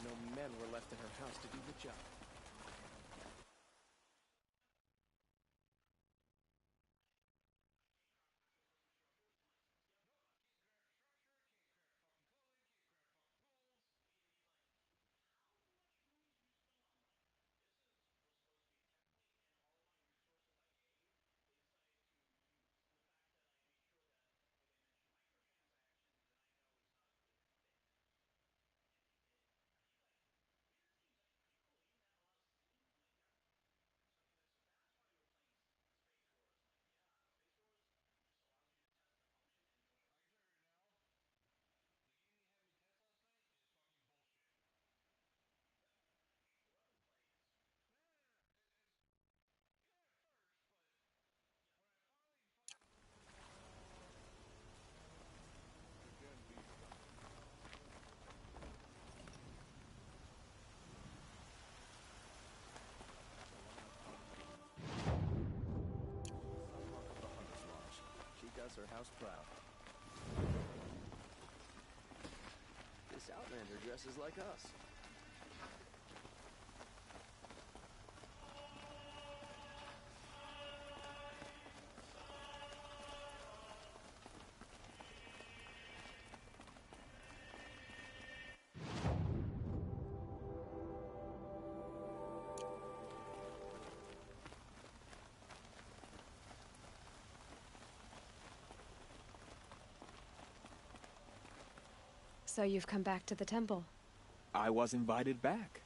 no men were left in her house to do the job. Does her house proud. This Outlander dresses like us. So you've come back to the temple. I was invited back.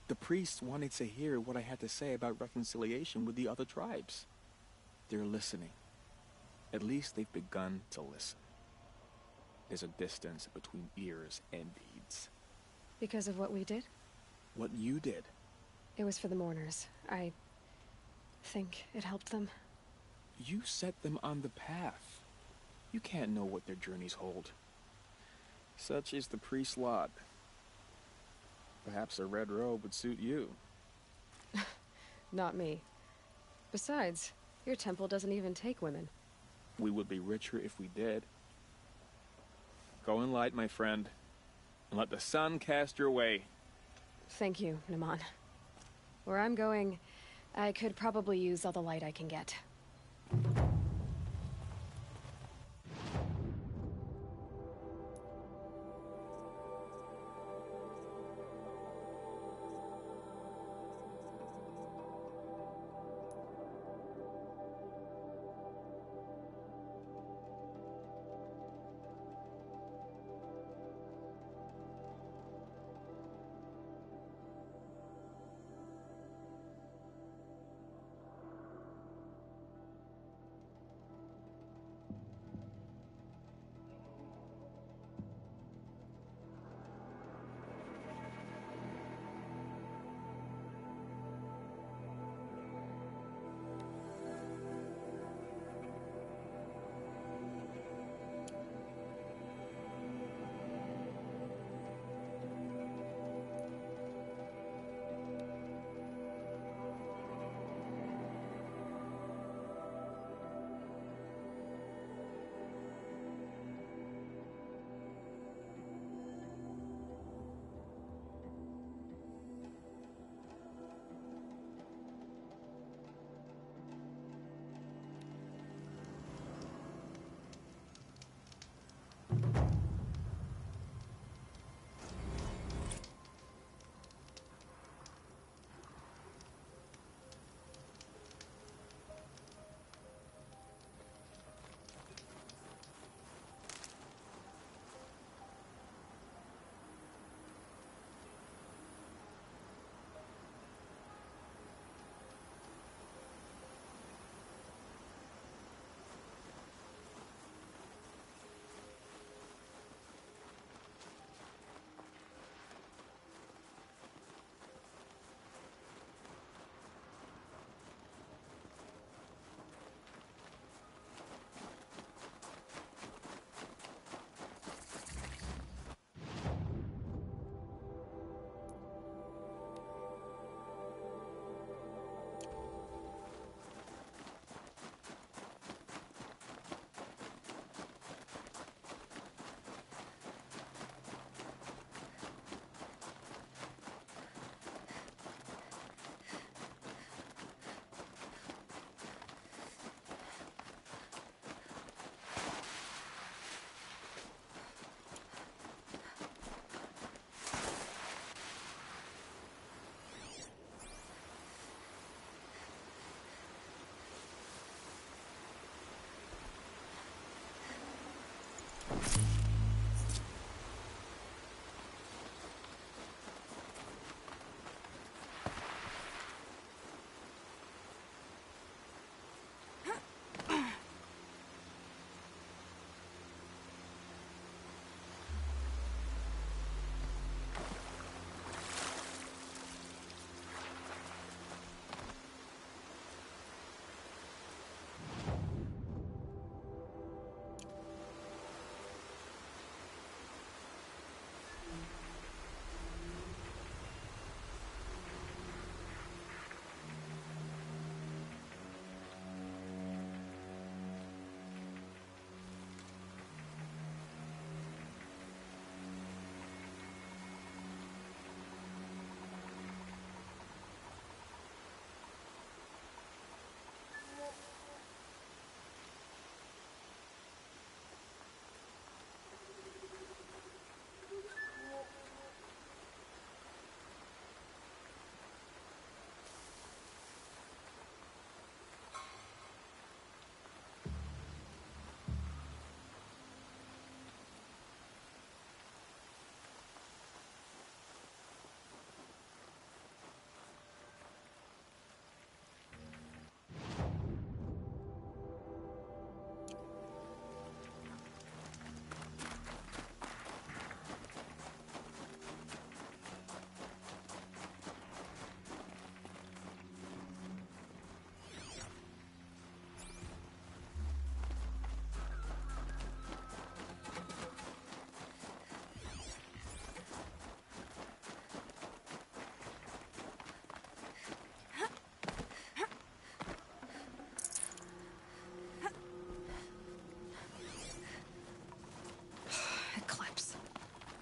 The priests wanted to hear what I had to say about reconciliation with the other tribes. They're listening. At least they've begun to listen. There's a distance between ears and deeds. Because of what we did? What you did. It was for the mourners. I think it helped them. You set them on the path. You can't know what their journeys hold. Such is the priest's lot. Perhaps a red robe would suit you. Not me. Besides, your temple doesn't even take women. We would be richer if we did. Go in light, my friend, and let the sun cast your way. Thank you, Naman. Where I'm going, I could probably use all the light I can get.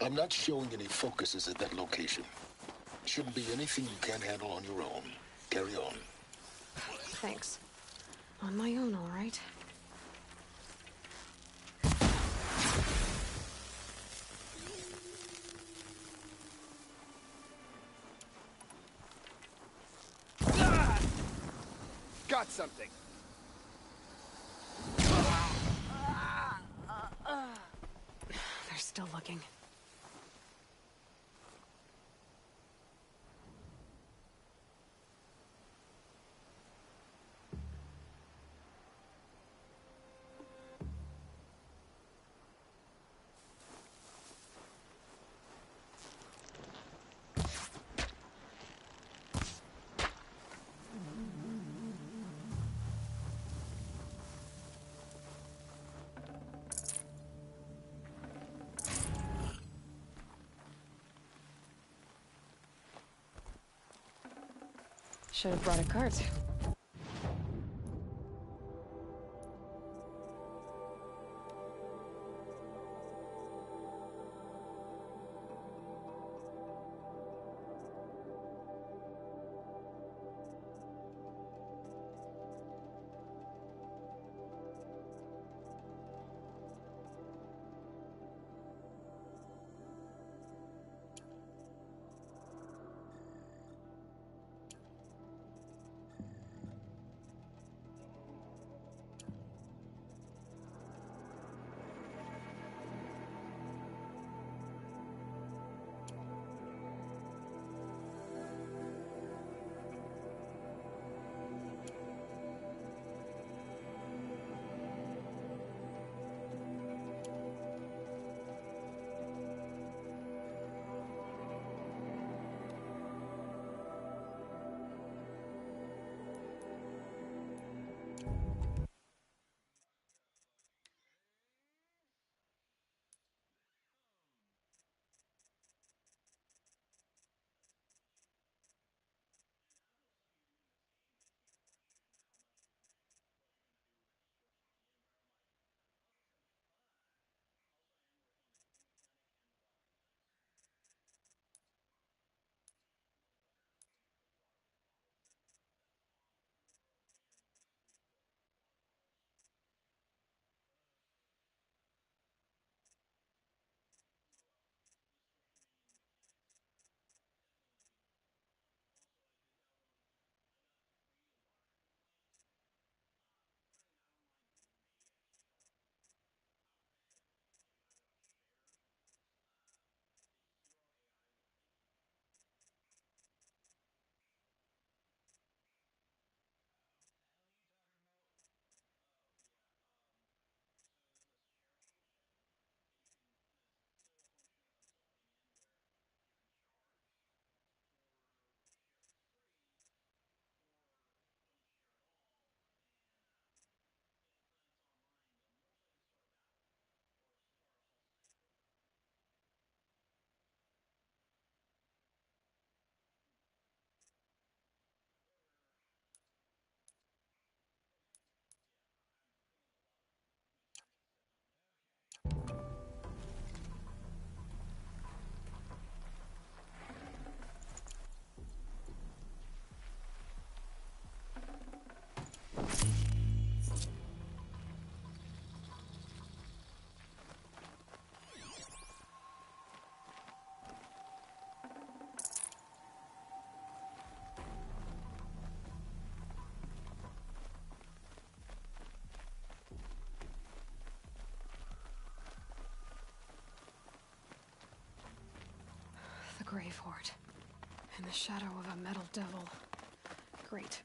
I'm not showing any focuses at that location. Shouldn't be anything you can't handle on your own. Carry on. Thanks. On my own, all right. Got something. They're still looking. Should have brought a cart. Grave Horde. In the shadow of a metal devil. Great.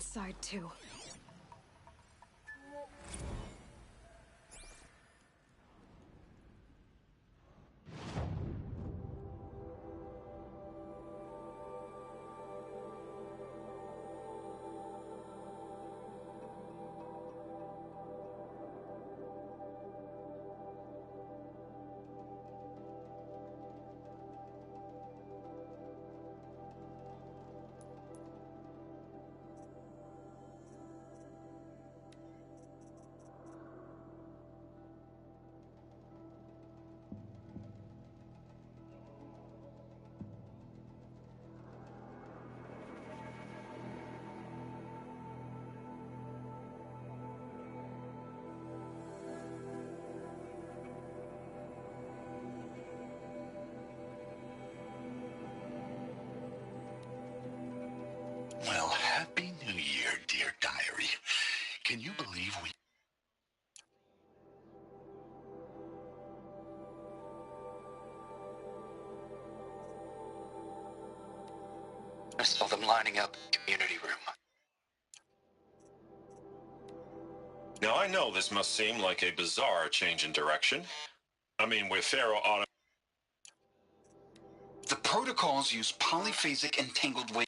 inside, too. Well, Happy New Year, dear diary. Can you believe we... I saw them lining up in the community room. Now, I know this must seem like a bizarre change in direction. I mean, with Pharaoh auto... The protocols use polyphasic entangled wave.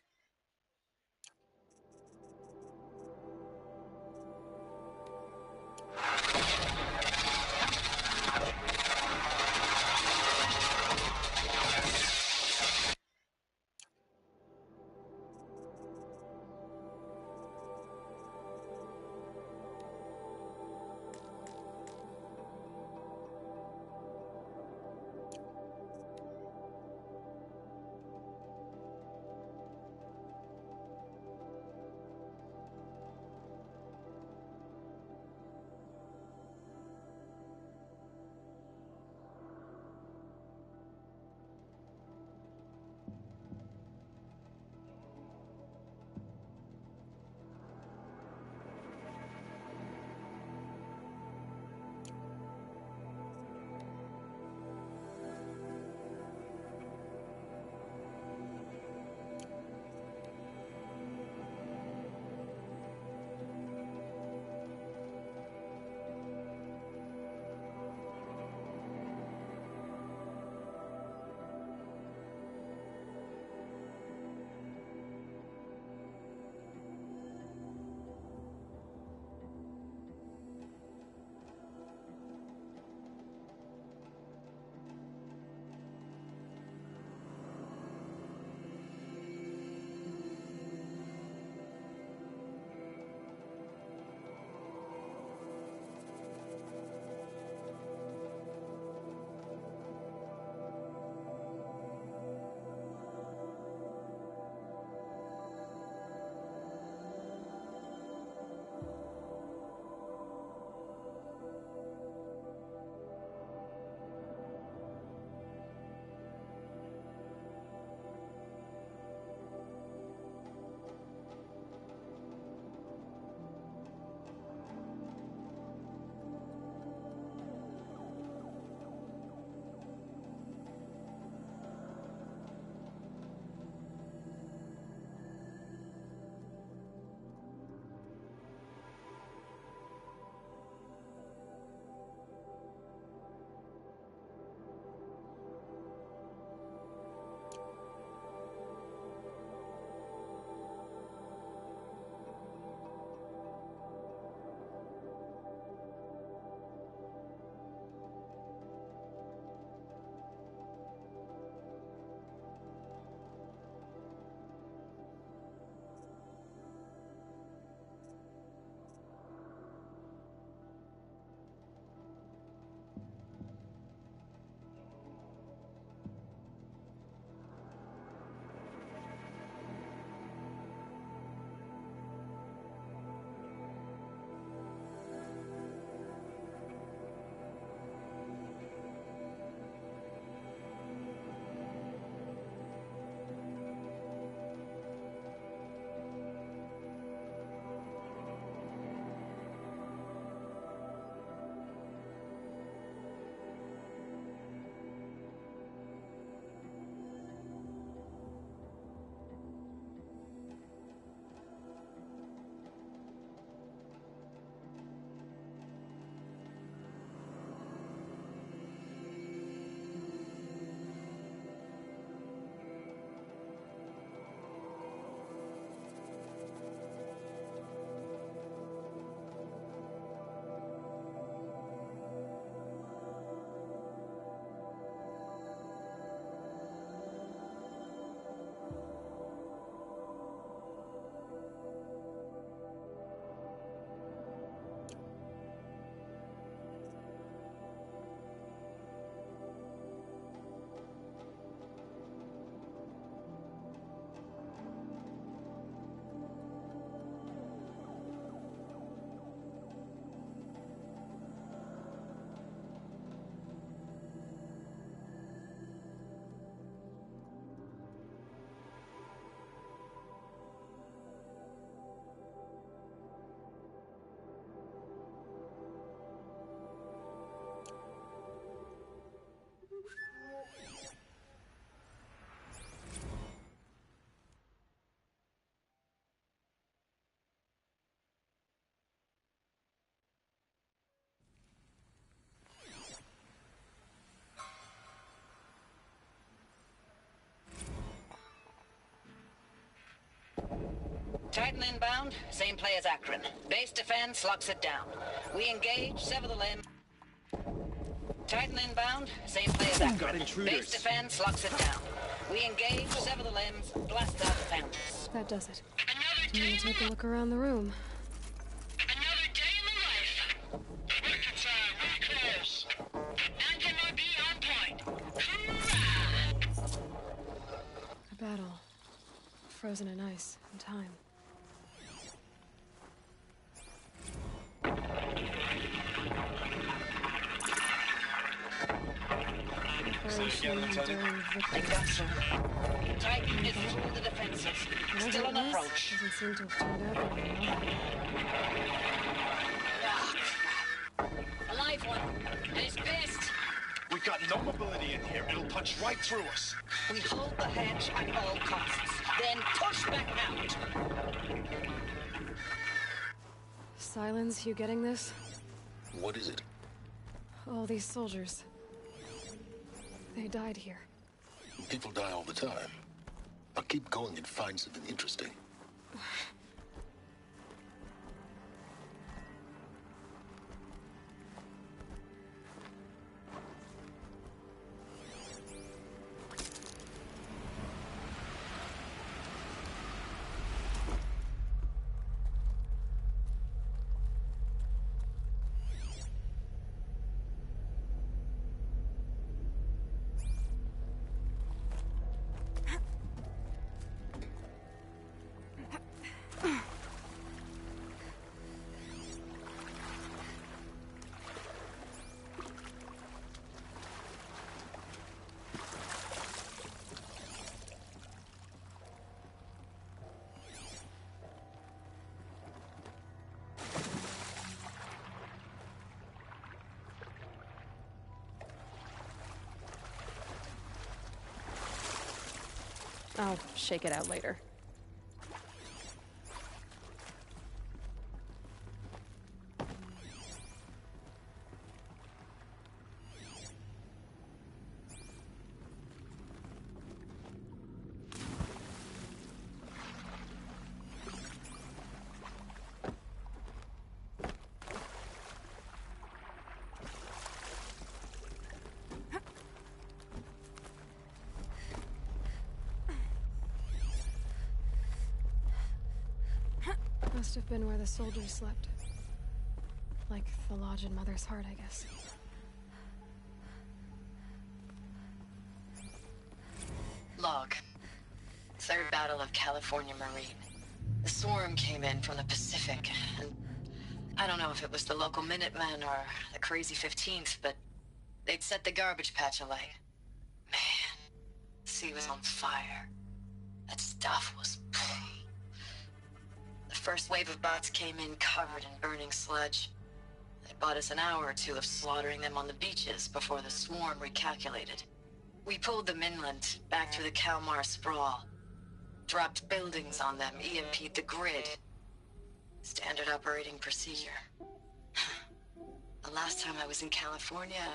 Titan inbound, same play as Akron. Base defense locks it down. We engage, sever the limb. Titan inbound, same play as Akron. Got intruders. Base defense locks it down. We engage, sever the limbs, blast out the founders. That does it. Another I'm day gonna in take a look around the room. Another day in the life. Record time, really close. Anthem will be on point. Hoorah! A battle. Frozen in ice and time. Operation Enduring They Victory. got some. Titan is through the defenses. Whatever Still it on was, approach. doesn't seem to have turned out very well. Ah, crap. A live one. And it's pissed. We got no mobility in here. It'll punch right through us. We hold the hedge at all costs. Then push back out. Silence, you getting this? What is it? All these soldiers. They died here. People die all the time. Now keep going and find something interesting. I'll shake it out later. Must have been where the soldiers slept. Like the lodge in Mother's Heart, I guess. Log. Third Battle of California Marine. The swarm came in from the Pacific, and I don't know if it was the local Minutemen or the crazy 15th, but they'd set the garbage patch alight. Man, the sea was on fire. That stuff was... The first wave of bots came in covered in burning sludge. They bought us an hour or two of slaughtering them on the beaches before the swarm recalculated. We pulled them inland, back through the Kalmar sprawl. Dropped buildings on them, EMP'd the grid. Standard operating procedure. The last time I was in California,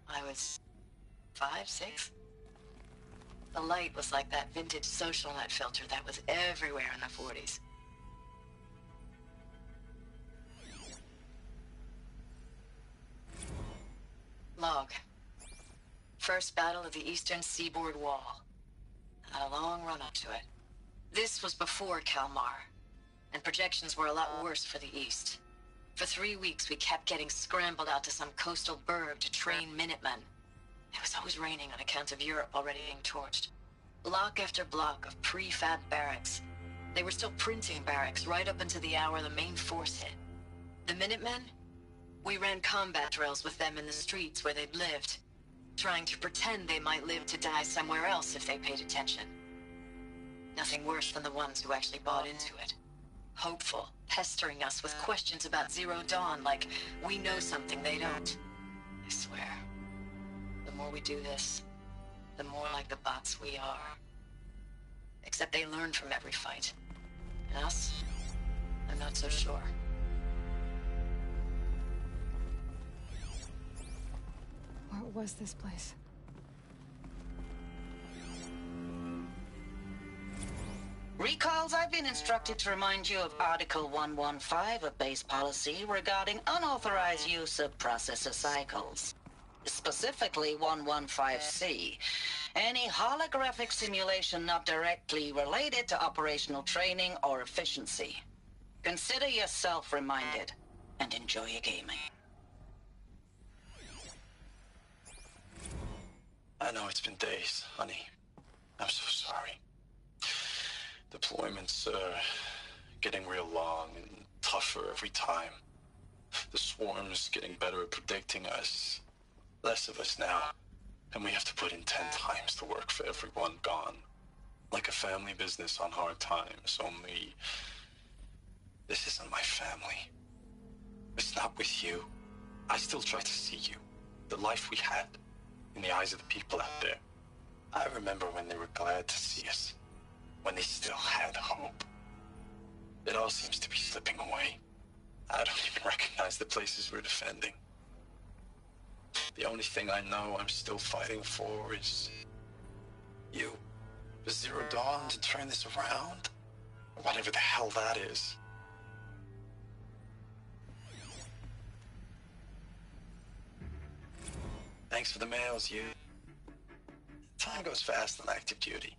I was 5, 6? The light was like that vintage social net filter that was everywhere in the 40s. Log. First battle of the Eastern Seaboard Wall. Had a long run up to it. This was before Kalmar, and projections were a lot worse for the East. For 3 weeks, we kept getting scrambled out to some coastal burg to train Minutemen. It was always raining on account of Europe already being torched. Block after block of prefab barracks. They were still printing barracks right up until the hour the main force hit. The Minutemen? We ran combat drills with them in the streets where they'd lived, trying to pretend they might live to die somewhere else if they paid attention. Nothing worse than the ones who actually bought into it. Hopeful, pestering us with questions about Zero Dawn like we know something they don't. I swear, the more we do this, the more like the bots we are. Except they learn from every fight. And us? I'm not so sure. What was this place? Recalls, I've been instructed to remind you of Article 115 of base policy regarding unauthorized use of processor cycles. Specifically 115C. Any holographic simulation not directly related to operational training or efficiency. Consider yourself reminded, and enjoy your gaming. I know it's been days, honey. I'm so sorry. Deployments are getting real long and tougher every time. The swarm's getting better at predicting us. Less of us now. And we have to put in 10 times the work for everyone gone. Like a family business on hard times, only... this isn't my family. It's not with you. I still try to see you. The life we had. In the eyes of the people out there. I remember when they were glad to see us. When they still had hope. It all seems to be slipping away. I don't even recognize the places we're defending. The only thing I know I'm still fighting for is... you. For Zero Dawn to turn this around? Or whatever the hell that is. Thanks for the mails, you. Time goes fast on active duty.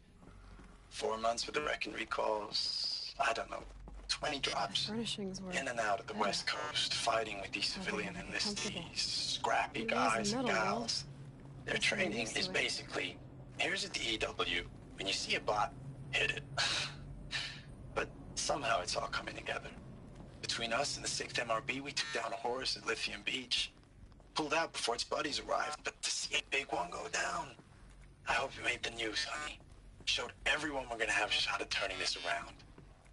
4 months with the wreck and recalls. I don't know, 20 drops. Furnishings were in and out of the West Coast, fighting with these civilian enlistees, scrappy guys and gals. Their training is basically, here's a DEW. When you see a bot, hit it. But somehow it's all coming together. Between us and the 6th MRB, we took down a horse at Lithium Beach. Pulled out before its buddies arrived, but to see a big one go down. I hope you made the news, honey. Showed everyone we're gonna have a shot at turning this around.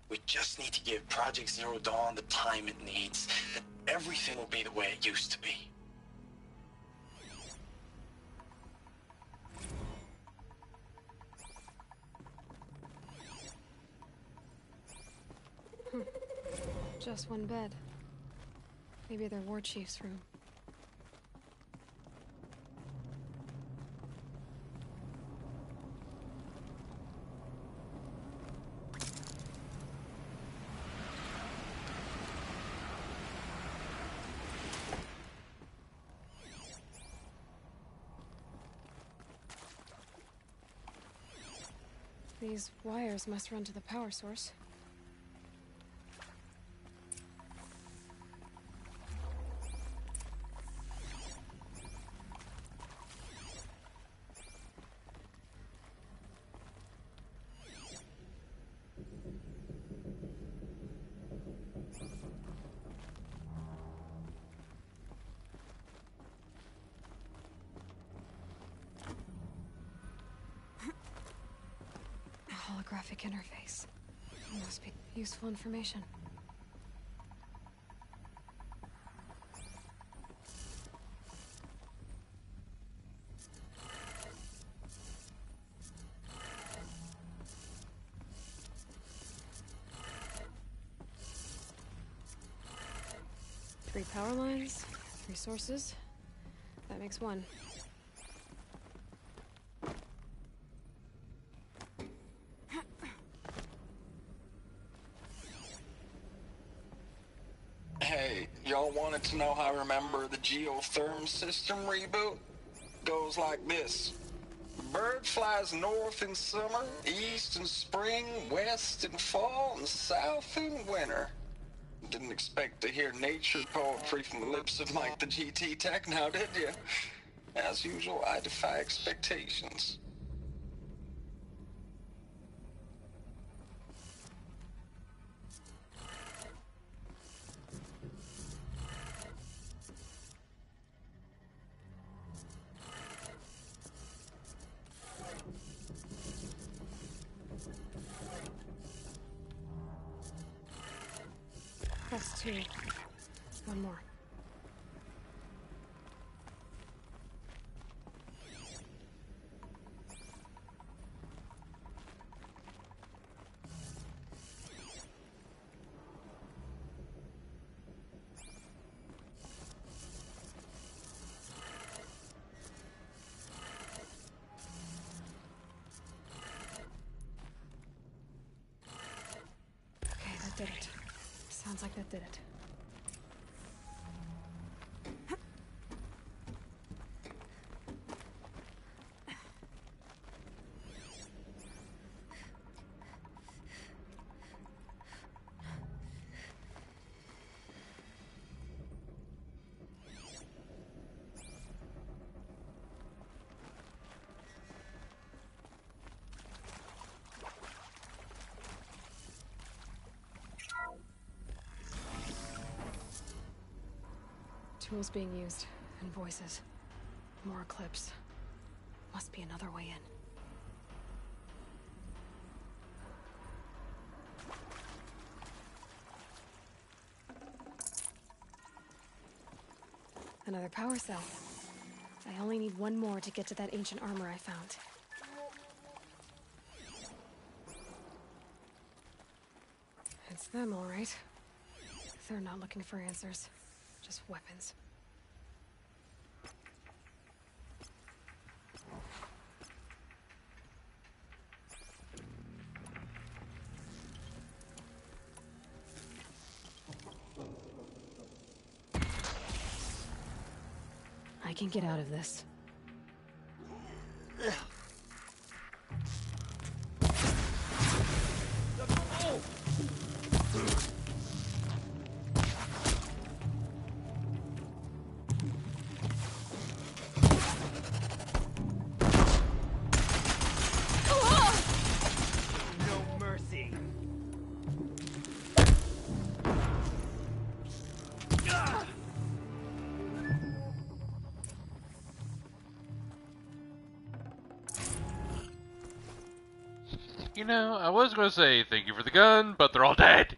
We just need to give Project Zero Dawn the time it needs, then everything will be the way it used to be. Just one bed. Maybe their war chief's room. These wires must run to the power source. Holographic interface. Must be useful information. Three power lines, 3 sources. That makes 1. Hey, y'all wanted to know how I remember the geotherm system reboot? Goes like this. Bird flies north in summer, east in spring, west in fall, and south in winter. Didn't expect to hear nature poetry from the lips of Mike the GT Tech now, did you? As usual, I defy expectations. That's 2. 1 more. Sounds like that did it. Tools being used, and voices. More clips. Must be another way in. Another power cell. I only need one more to get to that ancient armor I found. It's them, all right. They're not looking for answers. Just weapons. I can get out of this. You know, I was going to say thank you for the gun, but they're all dead.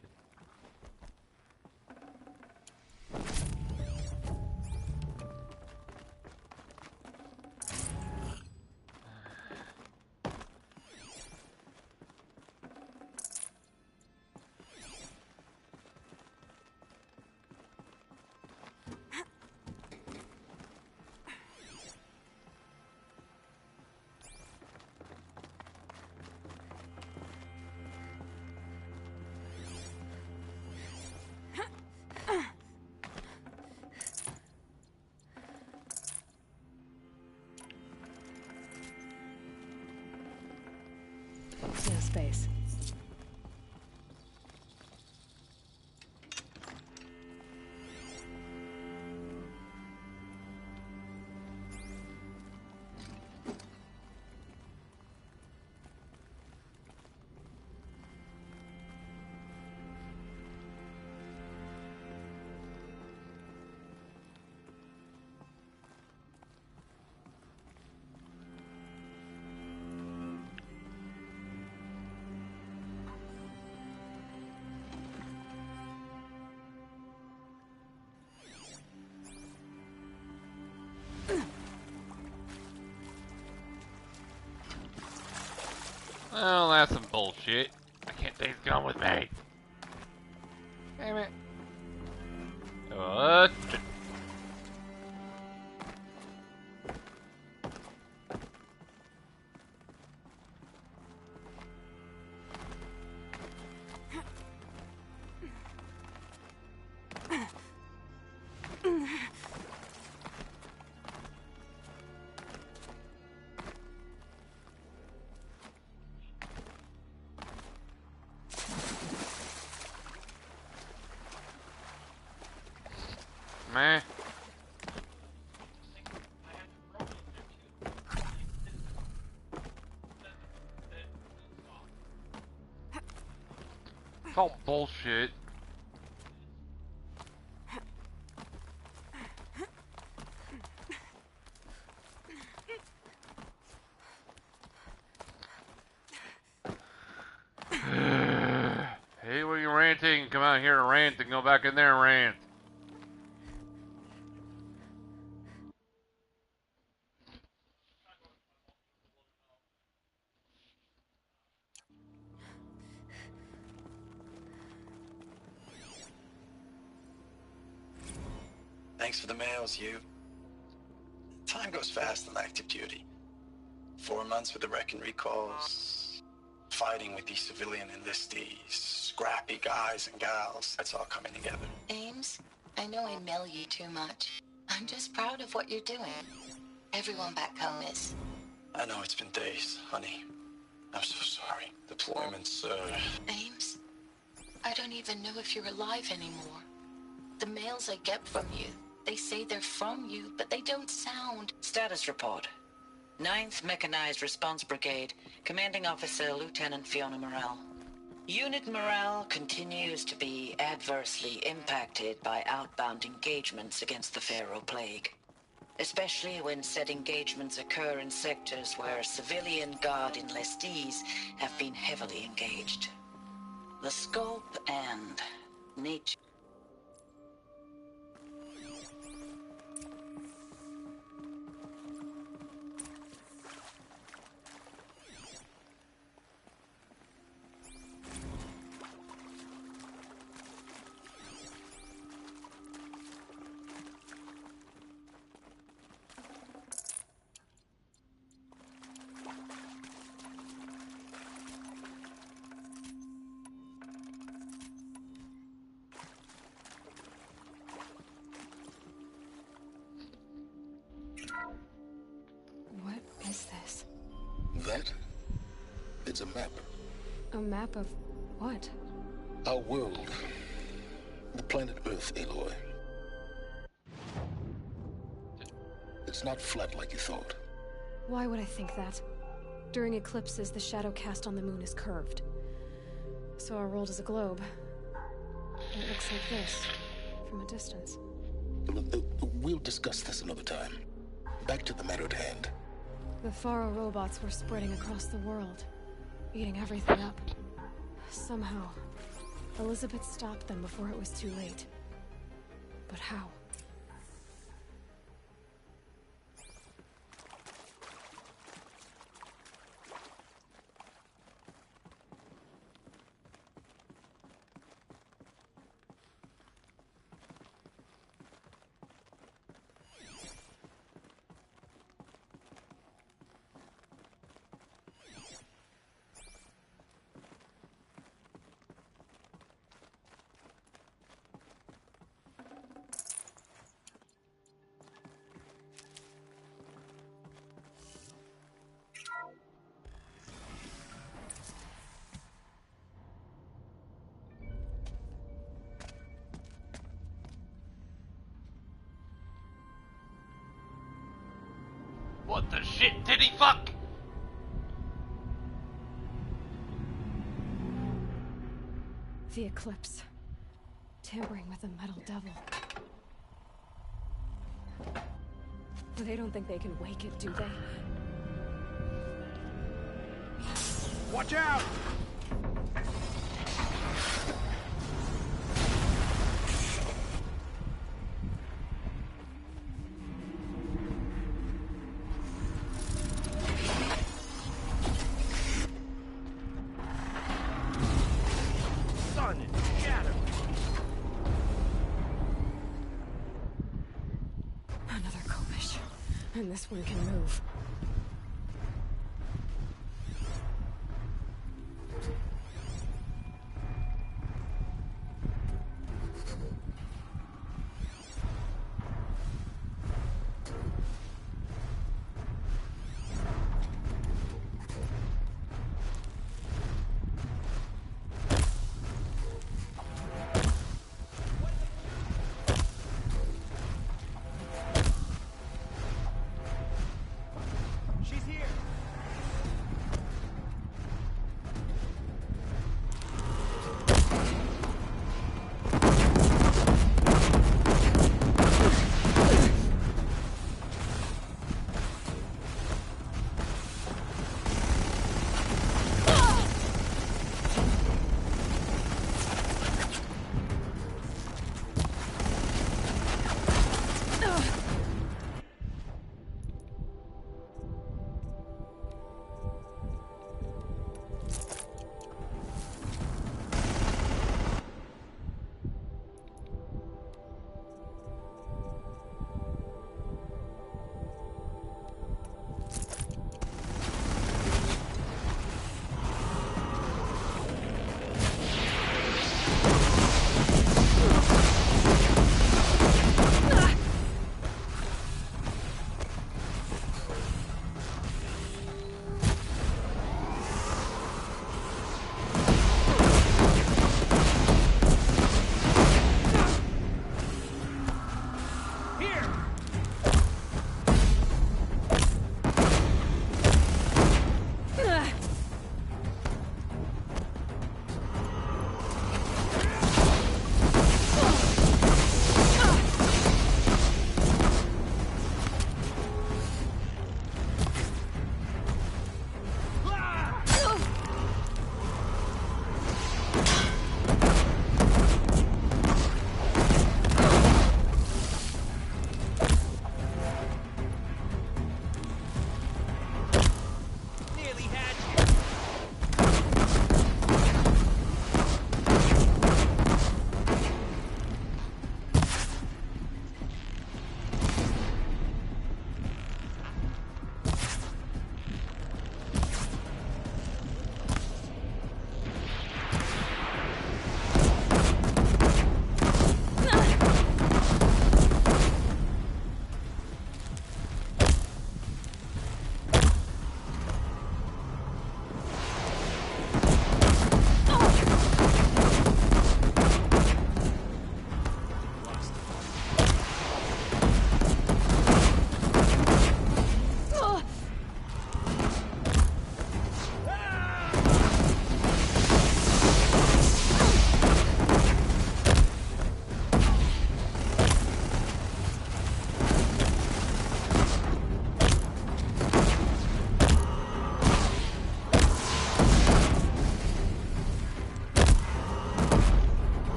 Space. Well, that's some bullshit. I can't take his gun with me. Damn it. What? Man. It's all bullshit. Hey, when you're ranting, come out here and rant and go back in there and rant. Thanks for the mails, you. Time goes fast on active duty. 4 months with the wreck and recalls. fighting with these civilian enlistees, scrappy guys and gals. That's all coming together. Ames, I know I mail you too much. I'm just proud of what you're doing. Everyone back home is. I know it's been days, honey. I'm so sorry. Deployments, Ames, I don't even know if you're alive anymore. The mails I get from you, they say they're from you, but they don't sound... Status report. 9th Mechanized Response Brigade, Commanding Officer Lieutenant Fiona Morell. Unit morale continues to be adversely impacted by outbound engagements against the Pharaoh Plague, especially when said engagements occur in sectors where civilian guard enlistees have been heavily engaged. The scope and nature... What is this? That? It's a map. A map of what? Our world. The planet Earth, Aloy. It's not flat like you thought. Why would I think that? During eclipses, the shadow cast on the moon is curved. So our world is a globe. It looks like this, from a distance. We'll discuss this another time. Back to the matter at hand. The Faro robots were spreading across the world, eating everything up. Somehow, Elizabeth stopped them before it was too late. But how? What the shit did he fuck? The eclipse. Tampering with the metal devil. They don't think they can wake it, do they? Watch out! And this one can move.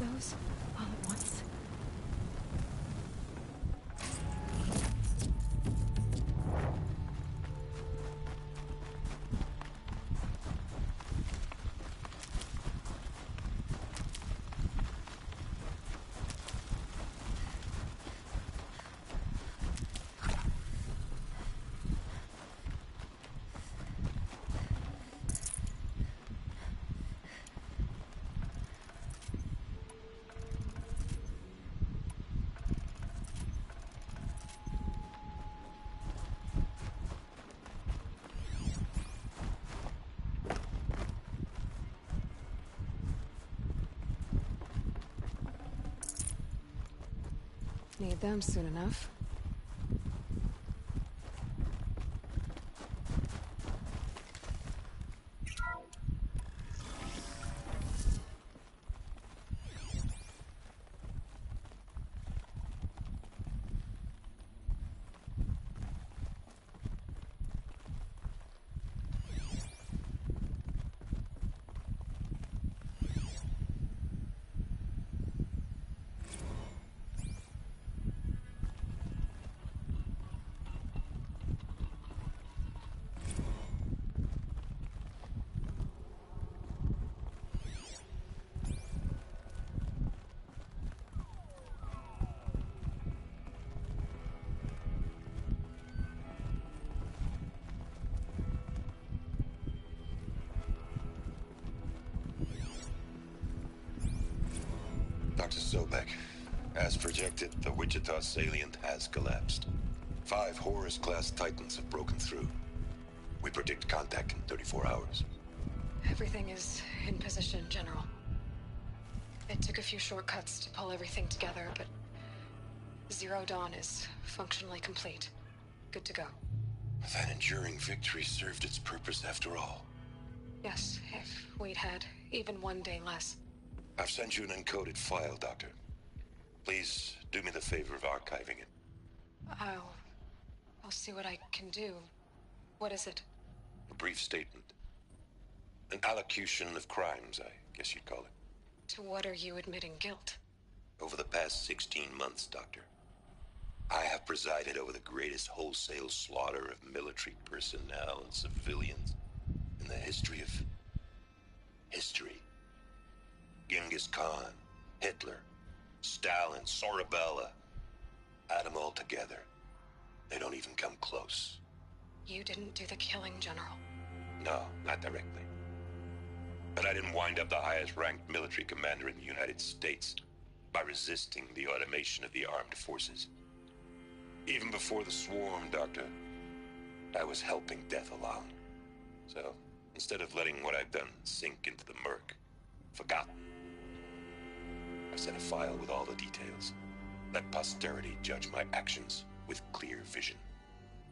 those all at once? Need them soon enough. Dr. Sobek, as projected, the Wichita salient has collapsed. 5 Horus-class Titans have broken through. We predict contact in 34 hours. Everything is in position, General. It took a few shortcuts to pull everything together, but Zero Dawn is functionally complete. Good to go. That enduring victory served its purpose after all. Yes, if we'd had even one day less. I've sent you an encoded file, Doctor. Please do me the favor of archiving it. I'll see what I can do. What is it? A brief statement. An allocution of crimes, I guess you'd call it. To what are you admitting guilt? Over the past 16 months, Doctor, I have presided over the greatest wholesale slaughter of military personnel and civilians in the history of history. Genghis Khan, Hitler, Stalin, Sorabella. Add them all together. They don't even come close. You didn't do the killing, General. No, not directly. But I didn't wind up the highest-ranked military commander in the United States by resisting the automation of the armed forces. Even before the swarm, Doctor, I was helping death along. So, instead of letting what I've done sink into the murk, forgotten, I've sent a file with all the details. Let posterity judge my actions with clear vision.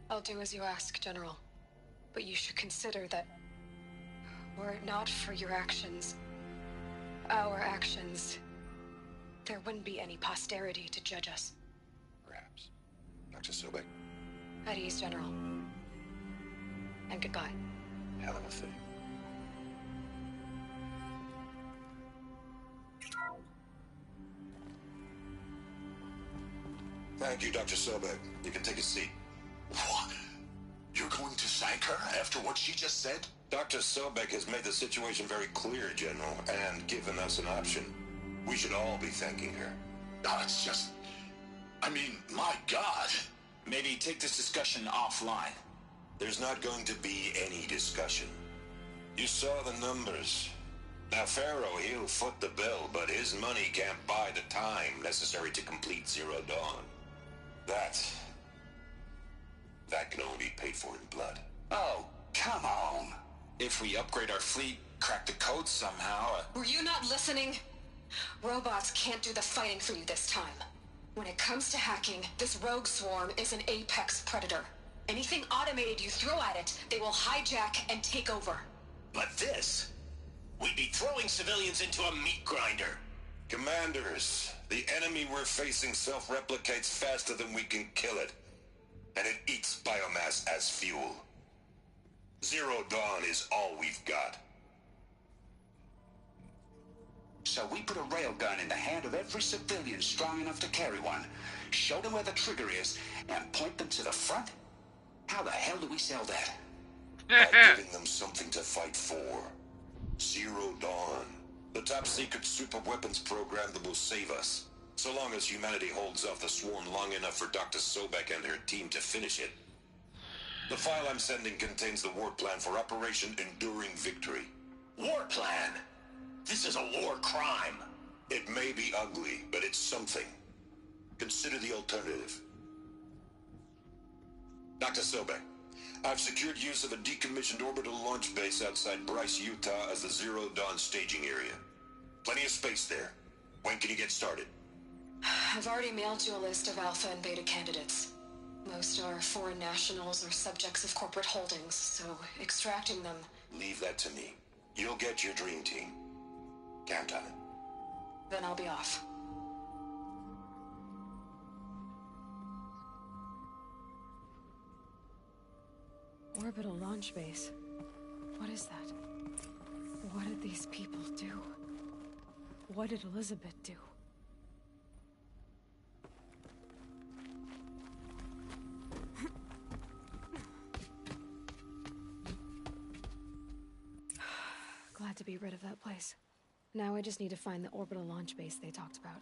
I'll do as you ask, General. But you should consider that were it not for your actions, our actions, there wouldn't be any posterity to judge us. Perhaps. Dr. Sobek. At ease, General. And goodbye. Hell of a thing. Thank you, Dr. Sobek. You can take a seat. What? You're going to thank her after what she just said? Dr. Sobek has made the situation very clear, General, and given us an option. We should all be thanking her. Oh, it's just... I mean, my God. Maybe take this discussion offline. There's not going to be any discussion. You saw the numbers. Now, Pharaoh, he'll foot the bill, but his money can't buy the time necessary to complete Zero Dawn. That can only be paid for in blood. Oh, come on. If we upgrade our fleet, crack the code somehow... Were you not listening? Robots can't do the fighting for you this time. When it comes to hacking, this rogue swarm is an apex predator. Anything automated you throw at it, they will hijack and take over. But this... we'd be throwing civilians into a meat grinder. Commanders, the enemy we're facing self-replicates faster than we can kill it. And it eats biomass as fuel. Zero Dawn is all we've got. So we put a railgun in the hand of every civilian strong enough to carry one, show them where the trigger is, and point them to the front? How the hell do we sell that? By giving them something to fight for. Zero Dawn. The top-secret super-weapons program that will save us. So long as humanity holds off the Swarm long enough for Dr. Sobek and her team to finish it. The file I'm sending contains the war plan for Operation Enduring Victory. War plan? This is a war crime. It may be ugly, but it's something. Consider the alternative. Dr. Sobek, I've secured use of a decommissioned orbital launch base outside Bryce, Utah as the Zero Dawn staging area. Plenty of space there. When can you get started? I've already mailed you a list of Alpha and Beta candidates. Most are foreign nationals or subjects of corporate holdings, so extracting them... Leave that to me. You'll get your dream team. Count on it. Then I'll be off. Orbital launch base. What is that? What did these people do? What did Elizabeth do? Glad to be rid of that place. Now I just need to find the orbital launch base they talked about.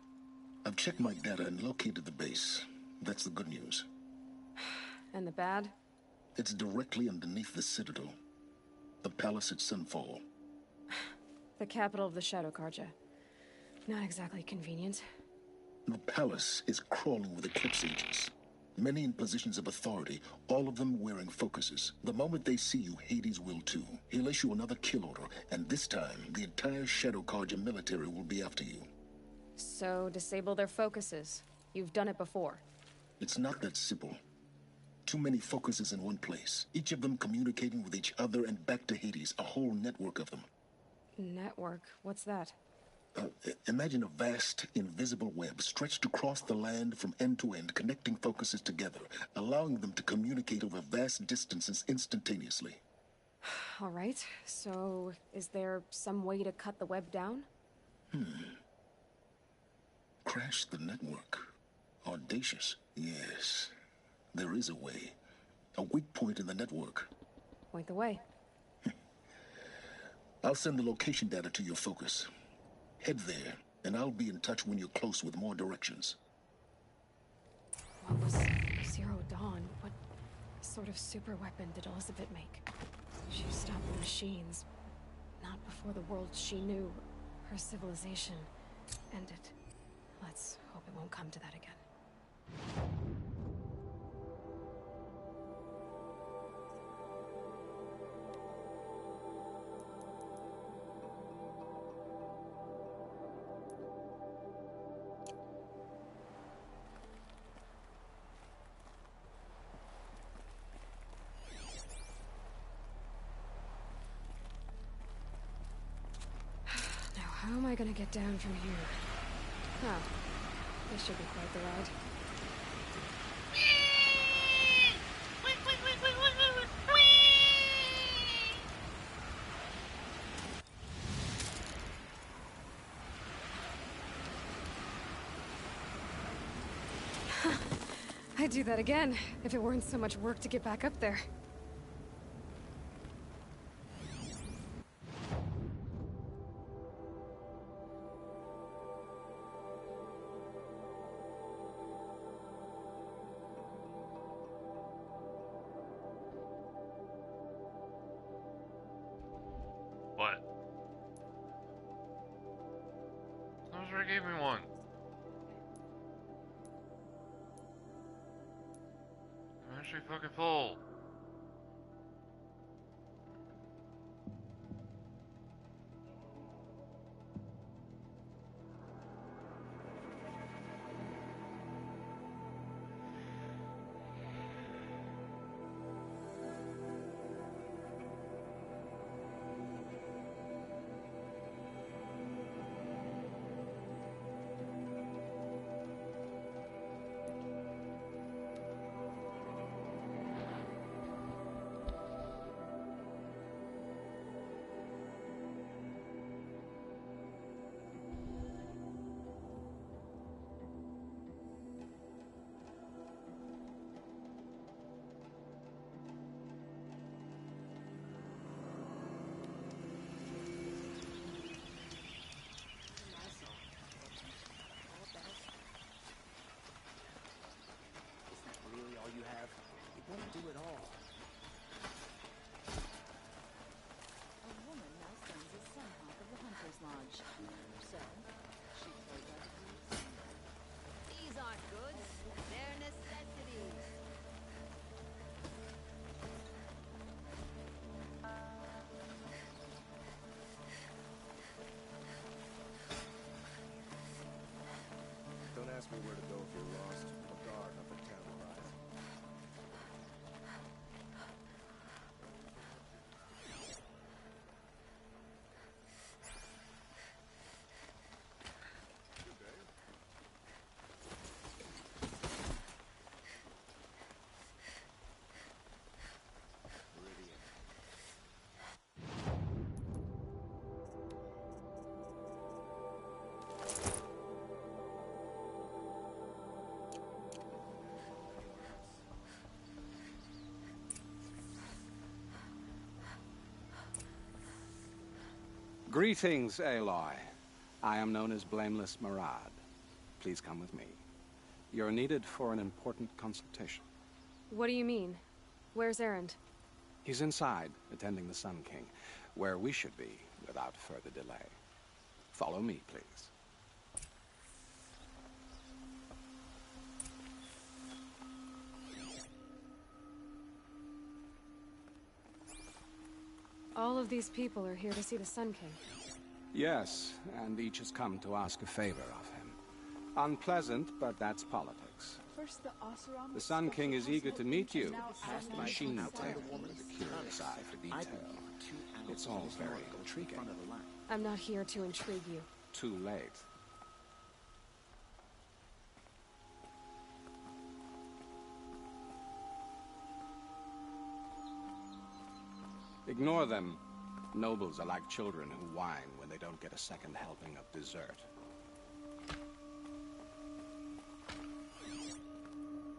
I've checked my data and located the base. That's the good news. And the bad? It's directly underneath the Citadel. The palace at Sunfall. The capital of the Shadow Carja. Not exactly convenient. The palace is crawling with Eclipse agents. Many in positions of authority, all of them wearing focuses. The moment they see you, Hades will too. He'll issue another kill order, and this time, the entire Shadow Carja military will be after you. So, disable their focuses. You've done it before. It's not that simple. Too many focuses in one place, each of them communicating with each other and back to Hades, a whole network of them. Network? What's that? Imagine a vast, invisible web stretched across the land from end to end, connecting focuses together, allowing them to communicate over vast distances instantaneously. All right, so is there some way to cut the web down? Crash the network. Audacious. Yes, there is a way. A weak point in the network. Point the way. I'll send the location data to your focus. Head there, and I'll be in touch when you're close with more directions. What was Zero Dawn? What sort of super weapon did Elizabeth make? She stopped the machines. Not before the world she knew, her civilization, ended. Let's hope it won't come to that again. How am I gonna get down from here? Oh, this should be quite the ride. I'd do that again, if it weren't so much work to get back up there. What? Sure gave me one. I'm actually fucking full. do it all. A woman now stands as Sun Hawk of the Hunter's Lodge. So, she told us these aren't goods, they're necessities. Don't ask me where to go if you're lost. I'm a guard up at Town Horizon. Greetings, Aloy. I am known as Blameless Marad. Please come with me. You're needed for an important consultation. What do you mean? Where's Erend? He's inside, attending the Sun King, where we should be without further delay. Follow me, please. All of these people are here to see the Sun King. Yes, and each has come to ask a favor of him. Unpleasant, but that's politics. First the Oseram. The Sun King is eager to meet you. The machine tail with a curious eye for detail. It's all very intriguing. I'm not here to intrigue you. Too late. Ignore them. Nobles are like children who whine when they don't get a second helping of dessert.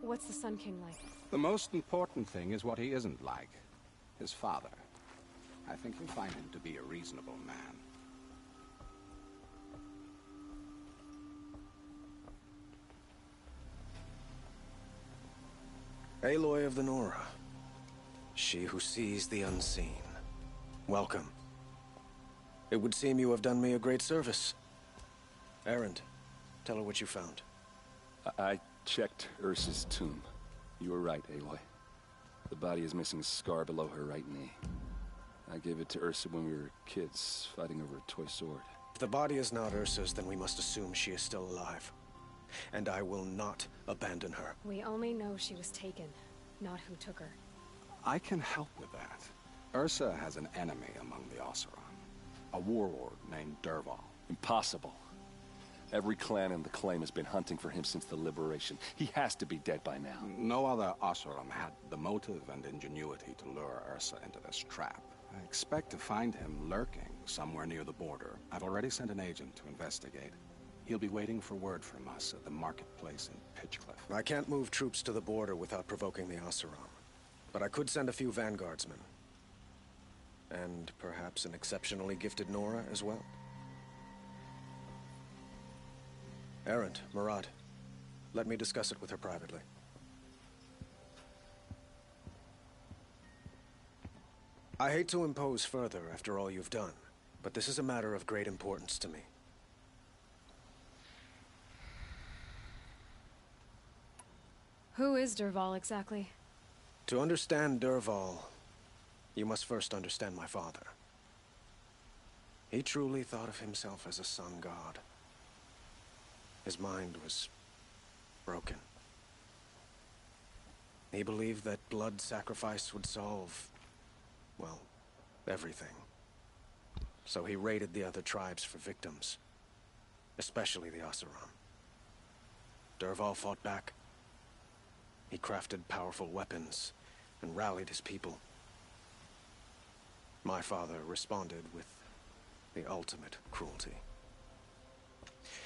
What's the Sun King like? The most important thing is what he isn't like. His father. I think you'll find him to be a reasonable man. Aloy of the Nora. She who sees the unseen. Welcome. It would seem you have done me a great service. Erend, tell her what you found. I checked Ursa's tomb. You were right, Aloy. The body is missing a scar below her right knee. I gave it to Ursa when we were kids, fighting over a toy sword. If the body is not Ursa's, then we must assume she is still alive. And I will not abandon her. We only know she was taken, not who took her. I can help with that. Ursa has an enemy among the Oseram. A warlord named Dervahl. Impossible. Every clan in the claim has been hunting for him since the liberation. He has to be dead by now. No other Oseram had the motive and ingenuity to lure Ursa into this trap. I expect to find him lurking somewhere near the border. I've already sent an agent to investigate. He'll be waiting for word from us at the marketplace in Pitchcliff. I can't move troops to the border without provoking the Oseram. But I could send a few vanguardsmen. And perhaps an exceptionally gifted Nora as well. Erend, Marad, let me discuss it with her privately. I hate to impose further after all you've done, but this is a matter of great importance to me. Who is Dervahl exactly? To understand Dervahl, you must first understand my father. He truly thought of himself as a sun god. His mind was broken. He believed that blood sacrifice would solve, well, everything. So he raided the other tribes for victims, especially the Oseram. Dervahl fought back. He crafted powerful weapons and rallied his people. My father responded with the ultimate cruelty.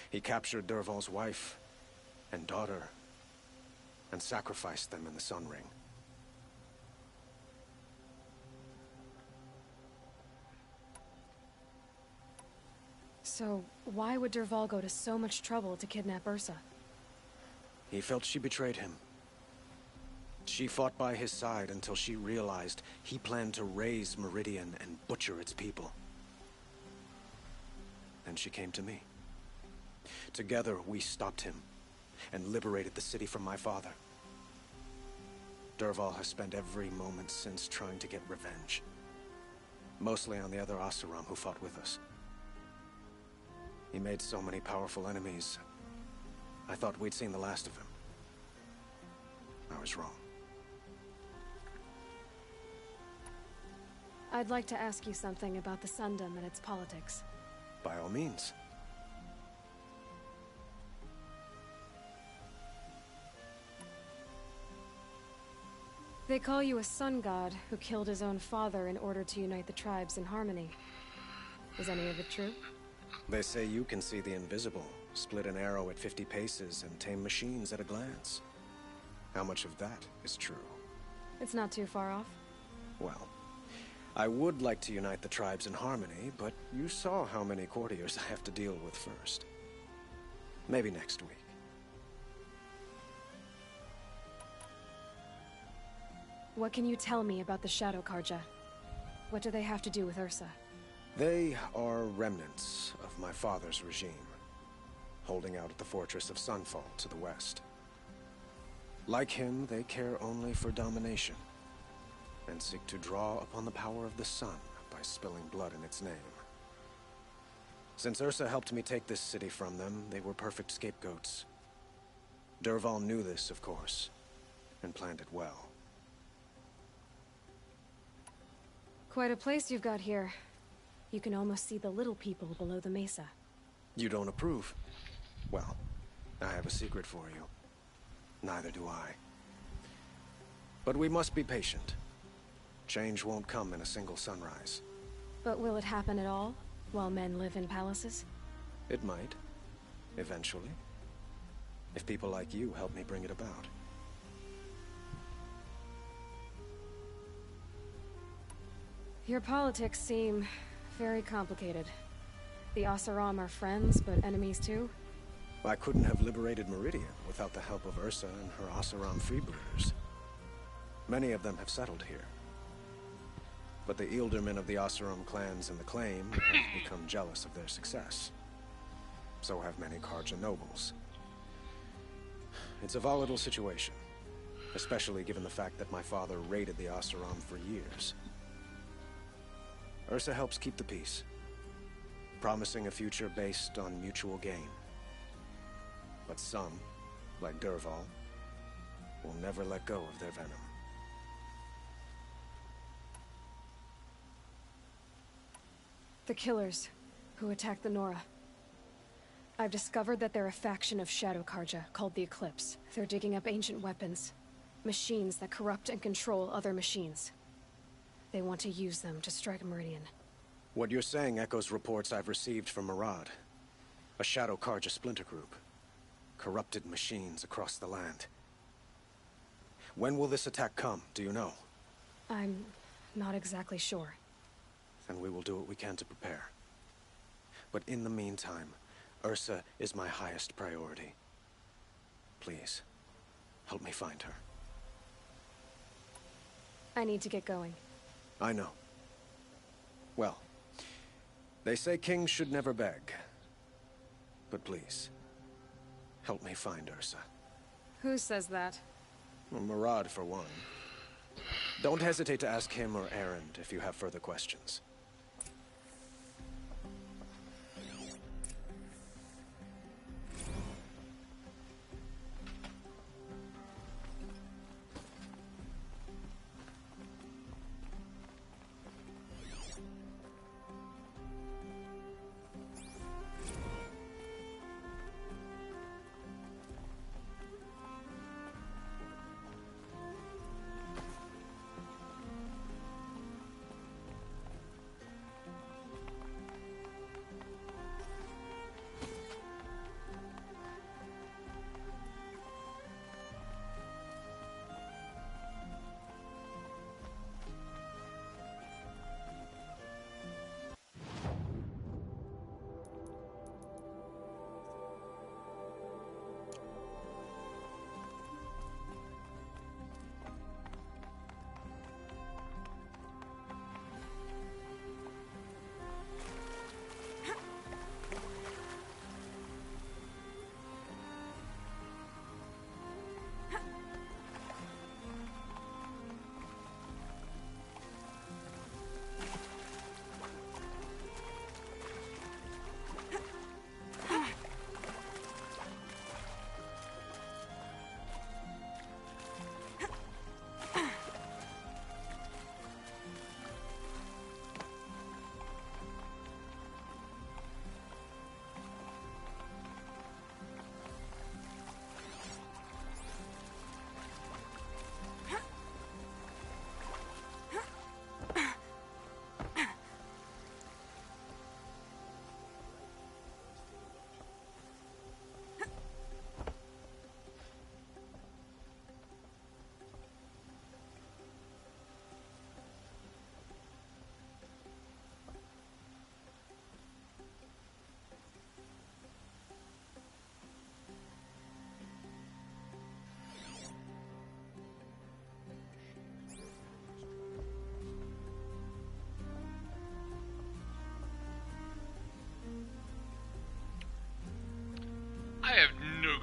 He captured Dervahl's wife and daughter and sacrificed them in the Sun Ring. So, why would Dervahl go to so much trouble to kidnap Ursa? He felt she betrayed him. She fought by his side until she realized he planned to raise Meridian and butcher its people. Then she came to me. Together, we stopped him and liberated the city from my father. Dervahl has spent every moment since trying to get revenge. Mostly on the other Oseram who fought with us. He made so many powerful enemies. I thought we'd seen the last of him. I was wrong. I'd like to ask you something about the Sundom and its politics. By all means. They call you a sun god who killed his own father in order to unite the tribes in harmony. Is any of it true? They say you can see the invisible, split an arrow at 50 paces, and tame machines at a glance. How much of that is true? It's not too far off. Well, I would like to unite the tribes in harmony, but you saw how many courtiers I have to deal with first. Maybe next week. What can you tell me about the Shadow Carja? What do they have to do with Ursa? They are remnants of my father's regime, holding out at the fortress of Sunfall to the west. Like him, they care only for domination, and seek to draw upon the power of the sun by spilling blood in its name. Since Ursa helped me take this city from them, they were perfect scapegoats. Dervahl knew this, of course, and planned it well. Quite a place you've got here. You can almost see the little people below the mesa. You don't approve? Well, I have a secret for you. Neither do I. But we must be patient. Change won't come in a single sunrise. But will it happen at all, while men live in palaces? It might. Eventually. If people like you help me bring it about. Your politics seem very complicated. The Oseram are friends, but enemies too? I couldn't have liberated Meridian without the help of Ursa and her Oseram freebooters. Many of them have settled here. But the Ealdormen of the Oseram clans in the Claim have become jealous of their success. So have many Carja nobles. It's a volatile situation, especially given the fact that my father raided the Oseram for years. Ursa helps keep the peace, promising a future based on mutual gain. But some, like Dervahl, will never let go of their venom. The Killers, who attacked the Nora. I've discovered that they're a faction of Shadow Carja called the Eclipse. They're digging up ancient weapons, machines that corrupt and control other machines. They want to use them to strike Meridian. What you're saying echoes reports I've received from Murad, a Shadow Carja splinter group. Corrupted machines across the land. When will this attack come, do you know? I'm not exactly sure. Then we will do what we can to prepare. But in the meantime, Ursa is my highest priority. Please, help me find her. I need to get going. I know. Well, they say kings should never beg. But please, help me find Ursa. Who says that? Well, Murad, for one. Don't hesitate to ask him or Erend if you have further questions.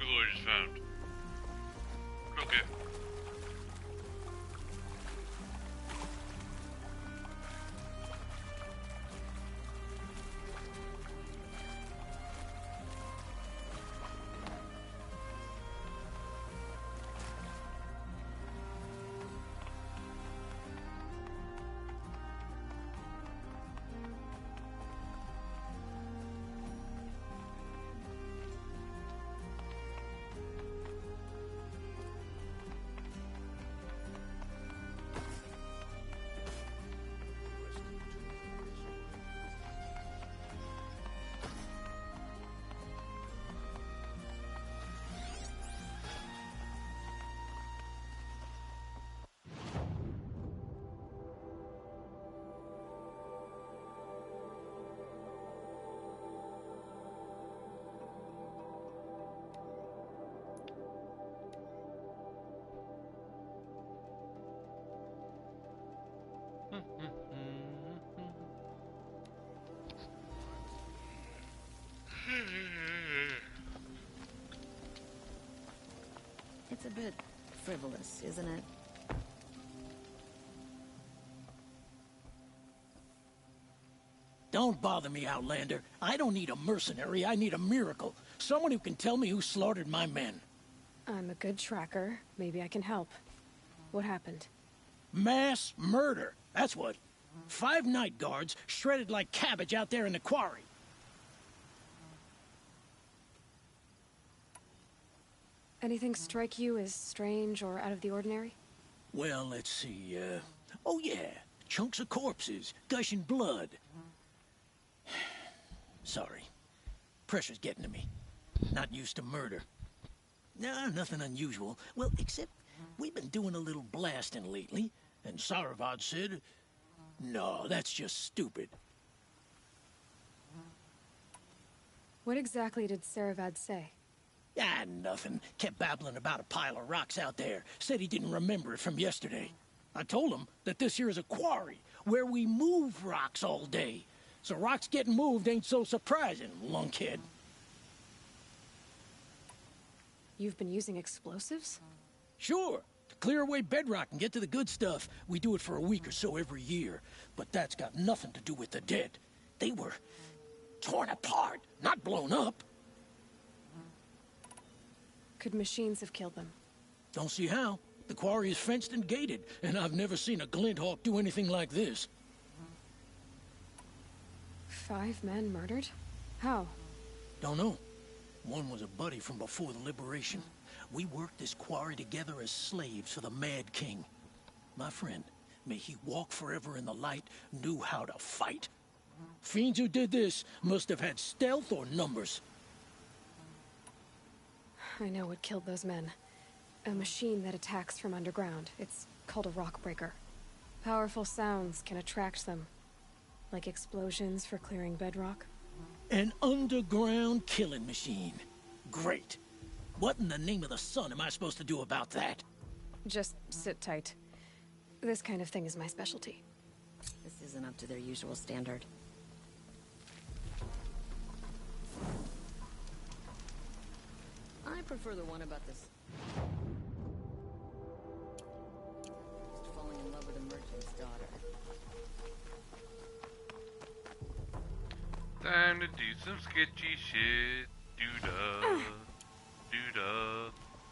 Mongoloid is found. Okay. It's a bit frivolous, isn't it? Don't bother me, Outlander. I don't need a mercenary, I need a miracle. Someone who can tell me who slaughtered my men. I'm a good tracker. Maybe I can help. What happened? Mass murder, that's what. 5 night guards shredded like cabbage out there in the quarry. Anything strike you as strange or out of the ordinary? Well, let's see, oh yeah, chunks of corpses, gushing blood. Sorry. Pressure's getting to me. Not used to murder. Nah, nothing unusual. Well, except we've been doing a little blasting lately, and Saravad said, no, that's just stupid. What exactly did Saravad say? Ah, nothing. Kept babbling about a pile of rocks out there. Said he didn't remember it from yesterday. I told him that this here is a quarry, where we move rocks all day. So rocks getting moved ain't so surprising, lunkhead. You've been using explosives? Sure. To clear away bedrock and get to the good stuff. We do it for a week or so every year. But that's got nothing to do with the dead. They were torn apart, not blown up. Could machines have killed them? Don't see how. The quarry is fenced and gated, and I've never seen a Glinthawk do anything like this. 5 men murdered? How? Don't know. One was a buddy from before the liberation. We worked this quarry together as slaves for the Mad King. My friend, may he walk forever in the light, knew how to fight. Fiends who did this must have had stealth or numbers. I know what killed those men. A machine that attacks from underground. It's called a rock breaker. Powerful sounds can attract them. Like explosions for clearing bedrock. An underground killing machine. Great. What in the name of the sun am I supposed to do about that? Just sit tight. This kind of thing is my specialty. This isn't up to their usual standard. I prefer the one about this. Just falling in love with a merchant's daughter. Time to do some sketchy shit. Doo-da. Doo-da.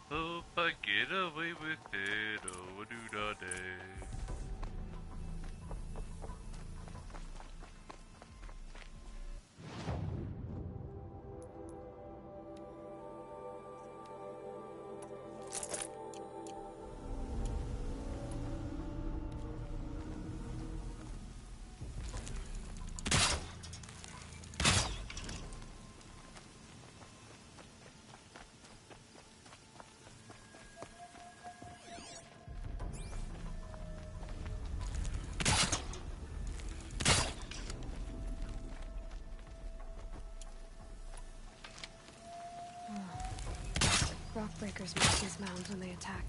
Hope I get away with it. Oh, doo-da day. Rockbreakers make these mounds when they attack.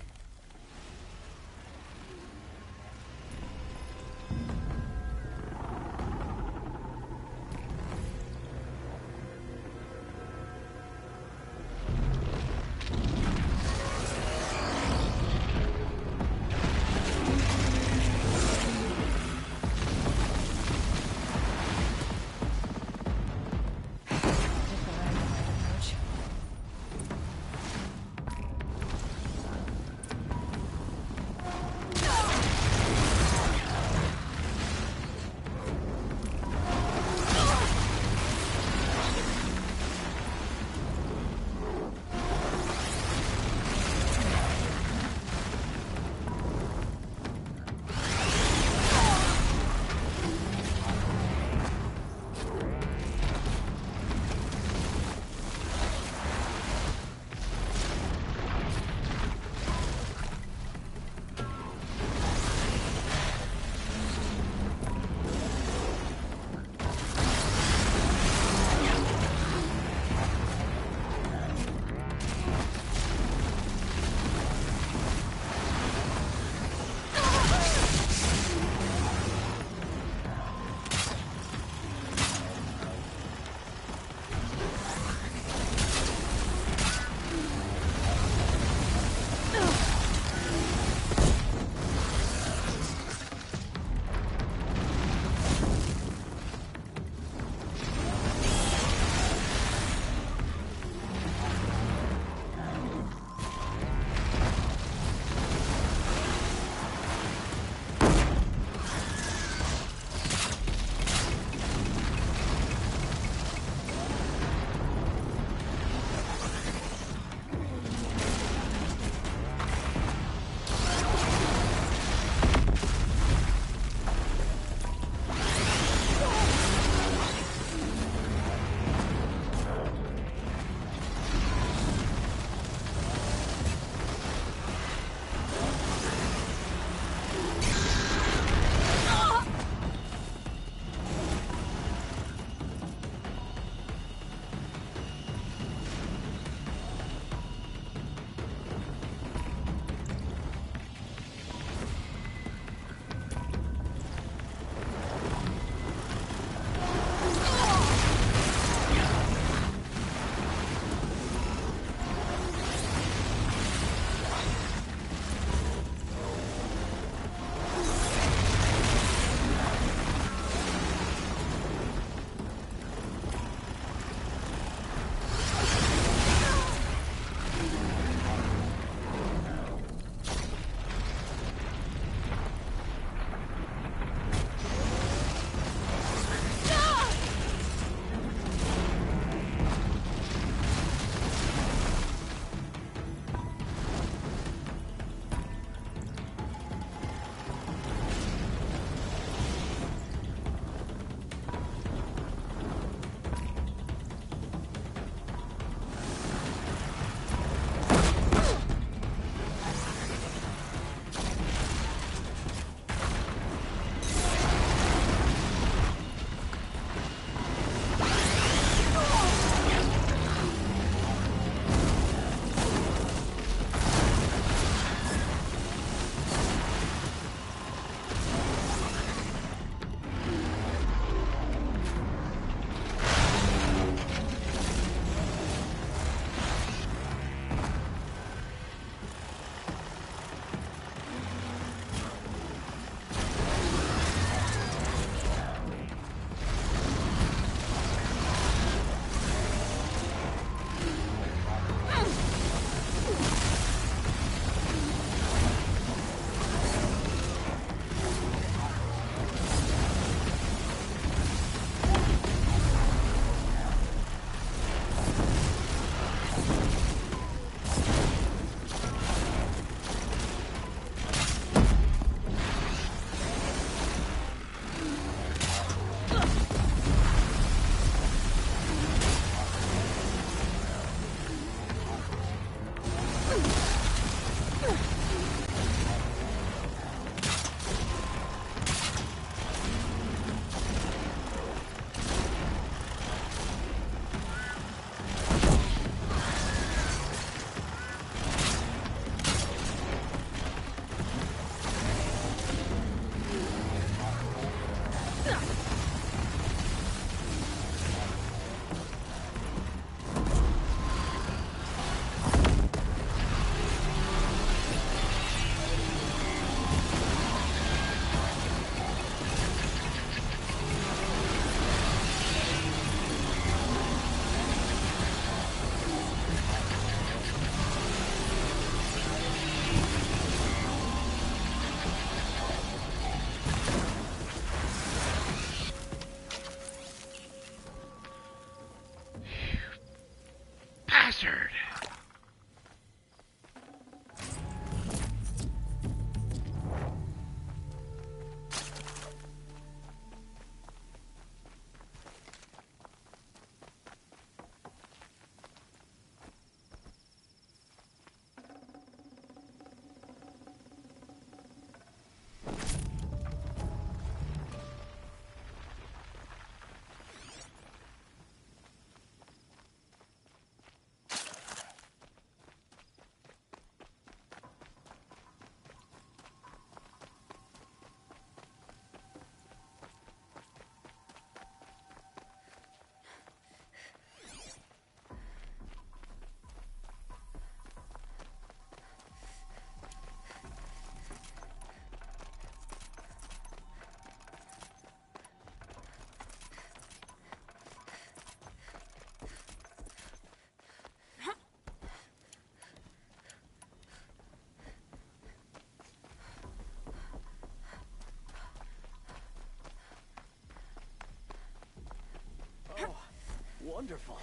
wonderful.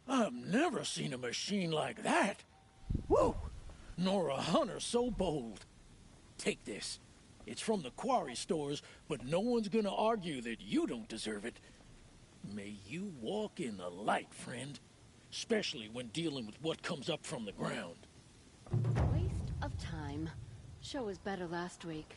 I've never seen a machine like that. Whoa! Nor a hunter so bold. Take this. It's from the quarry stores, but no one's gonna argue that you don't deserve it. May you walk in the light, friend. Especially when dealing with what comes up from the ground. Waste of time. Show was better last week.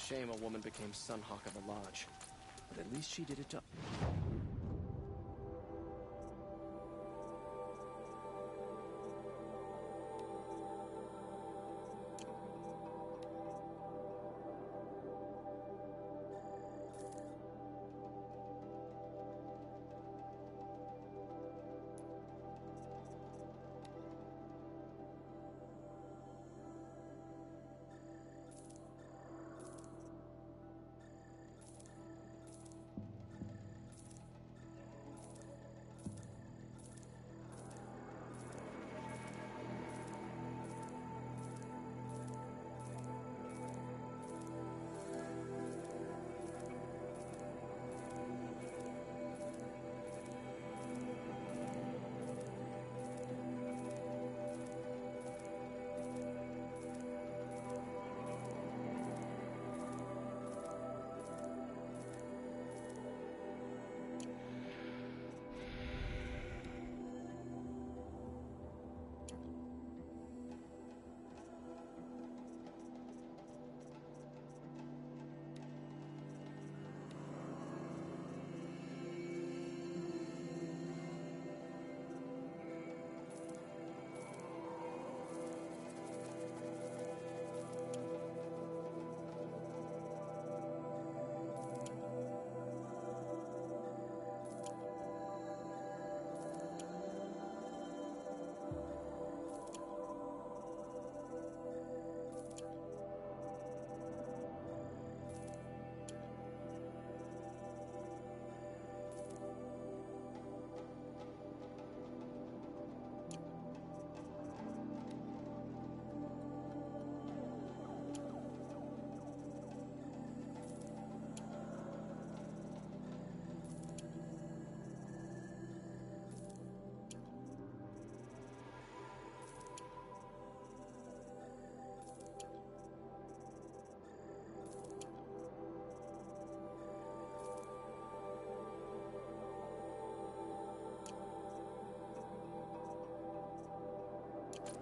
shame a woman became Sunhawk of the Lodge. But at least she did it to...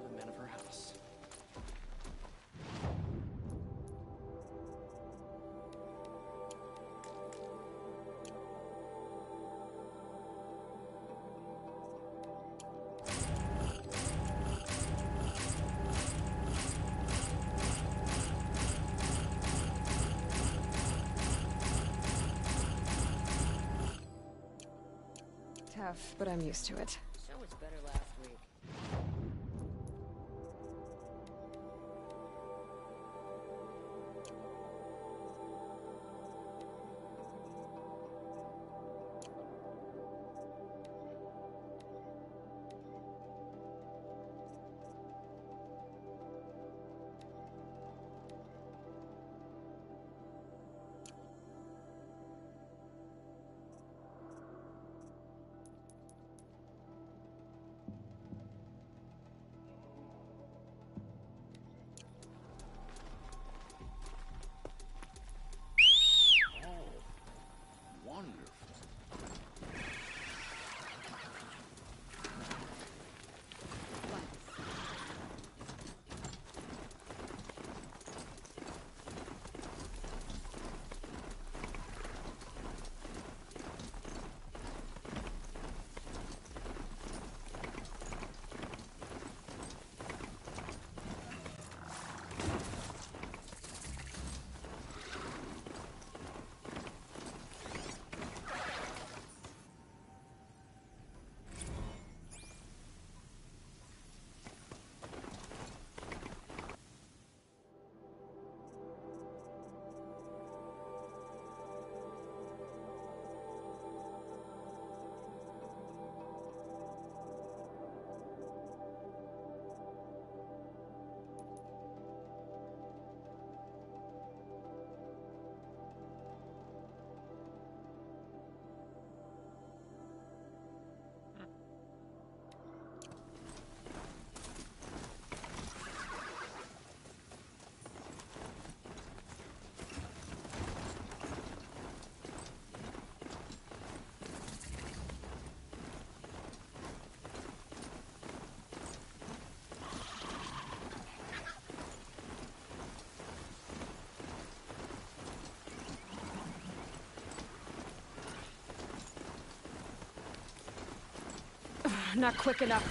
the men of her house. Tough, but I'm used to it. So much better last week. Not quick enough.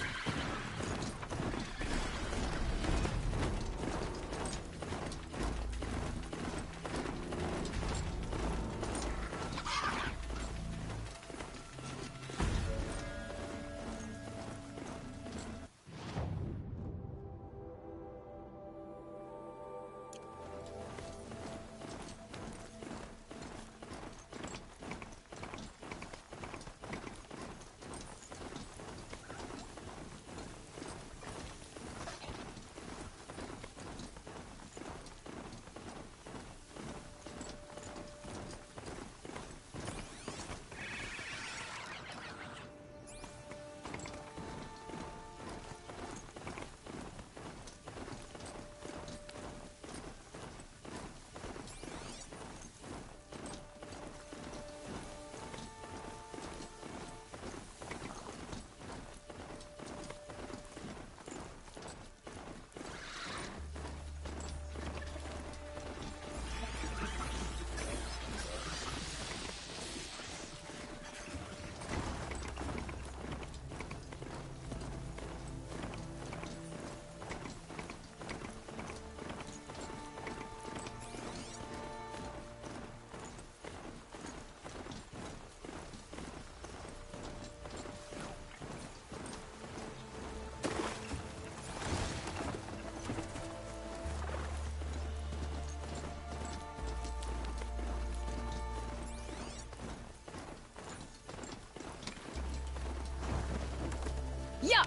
Yeah!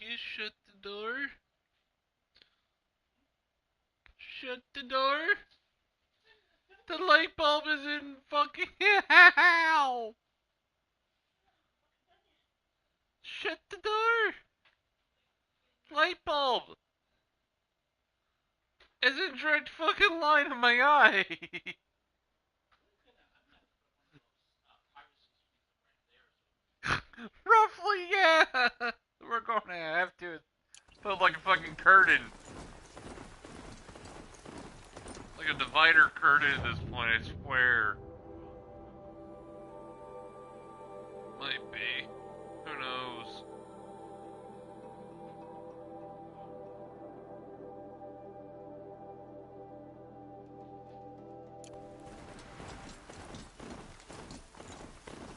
You shut the door. Shut the door. The light bulb is in fucking hell. Shut the door. Light bulb is in direct fucking line of my eye. Roughly, yeah. We're gonna have to put like a fucking curtain. Like a divider curtain at this point, I swear. Might be. Who knows?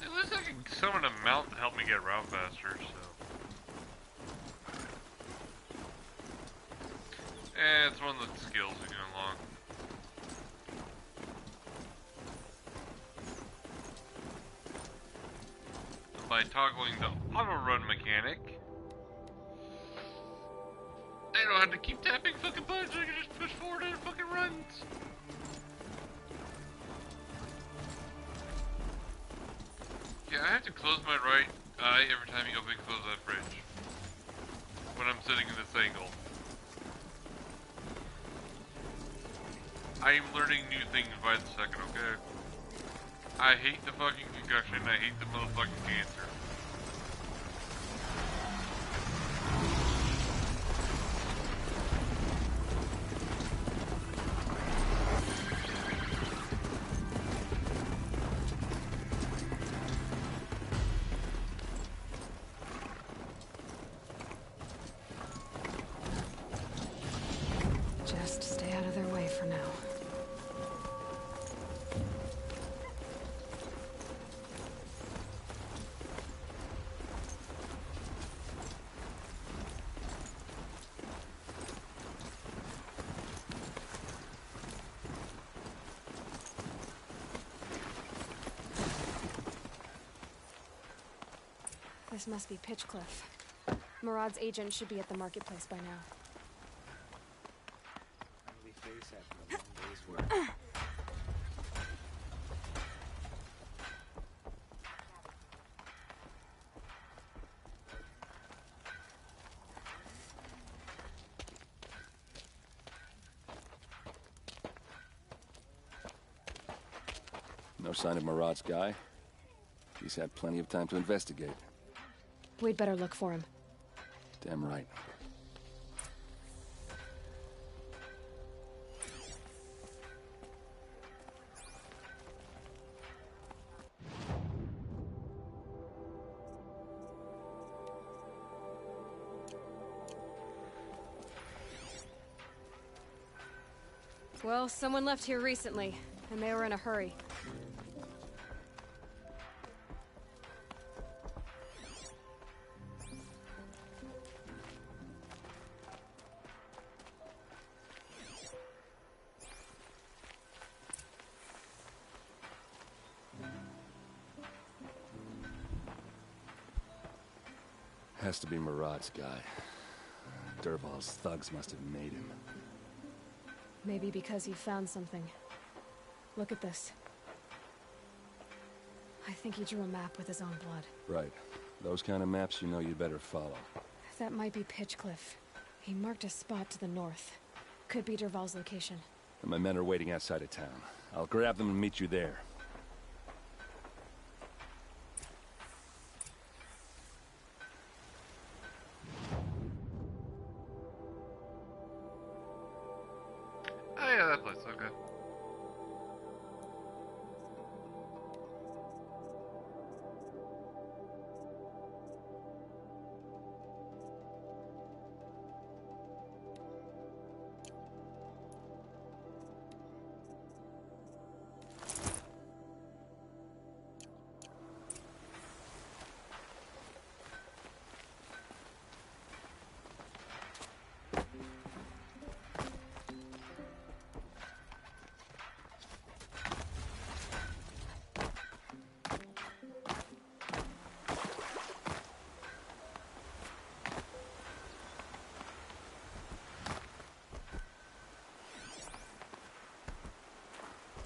At least I can summon a mount to help me get around faster, so. It's one of the skills we can unlock. By toggling the auto-run mechanic, I don't have to keep tapping fucking buttons, I can just push forward and it fucking runs. Yeah, I have to close my right eye every time you open and close that fridge. When I'm sitting in this angle. I am learning new things by the second, okay? I hate the fucking concussion, I hate the motherfucking cancer. Just stay out of their way for now. This must be Pitchcliff. Murad's agent should be at the marketplace by now. No sign of Marad's guy. He's had plenty of time to investigate. We'd better look for him. Damn right. Well, someone left here recently, and they were in a hurry. Has to be Marad's guy. Dervahl's thugs must have made him. Maybe because he found something. Look at this. I think he drew a map with his own blood. Right. Those kind of maps you know you'd better follow. That might be Pitchcliff. He marked a spot to the north. Could be Dervahl's location. And my men are waiting outside of town. I'll grab them and meet you there. Oh yeah, that place, okay.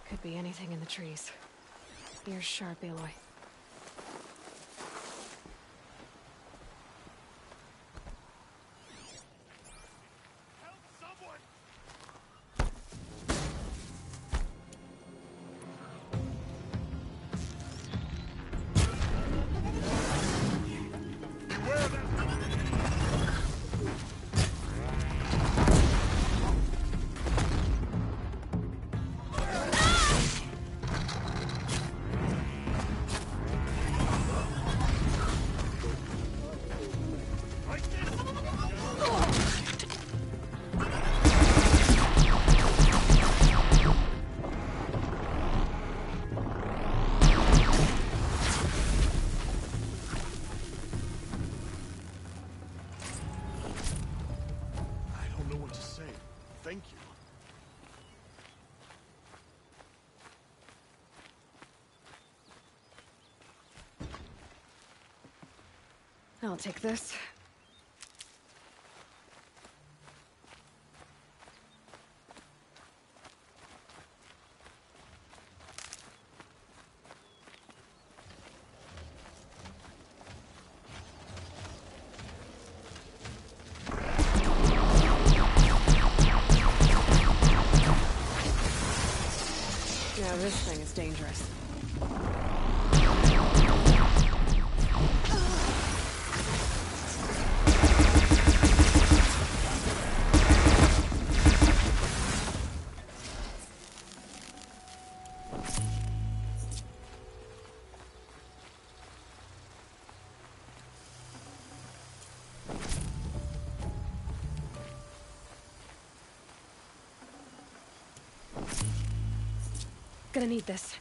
Could be anything in the trees. Ears sharp, Aloy. Thank you. I'll take this. Now this thing is dangerous. Gonna need this.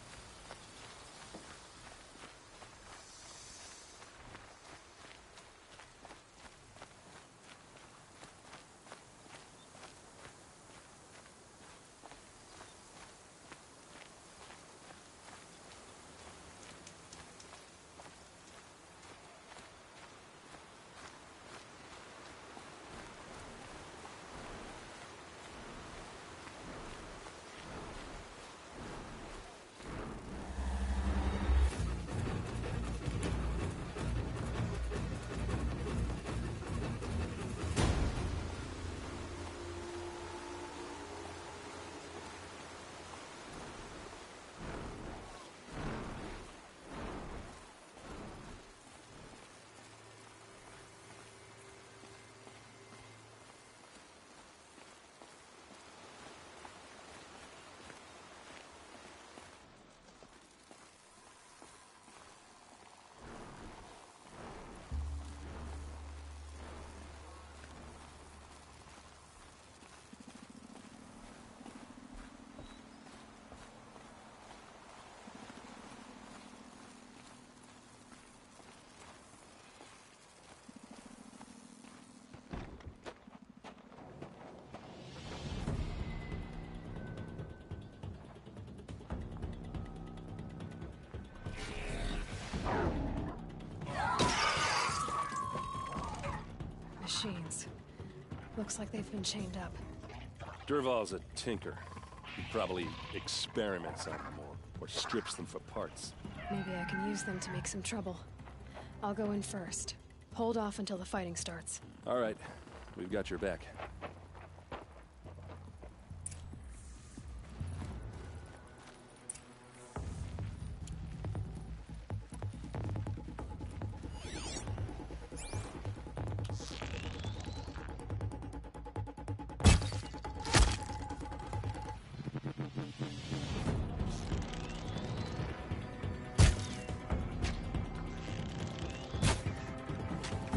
machines. Looks like they've been chained up. Dervahl's a tinker. He probably experiments on them or strips them for parts. Maybe I can use them to make some trouble. I'll go in first. Hold off until the fighting starts. All right. We've got your back.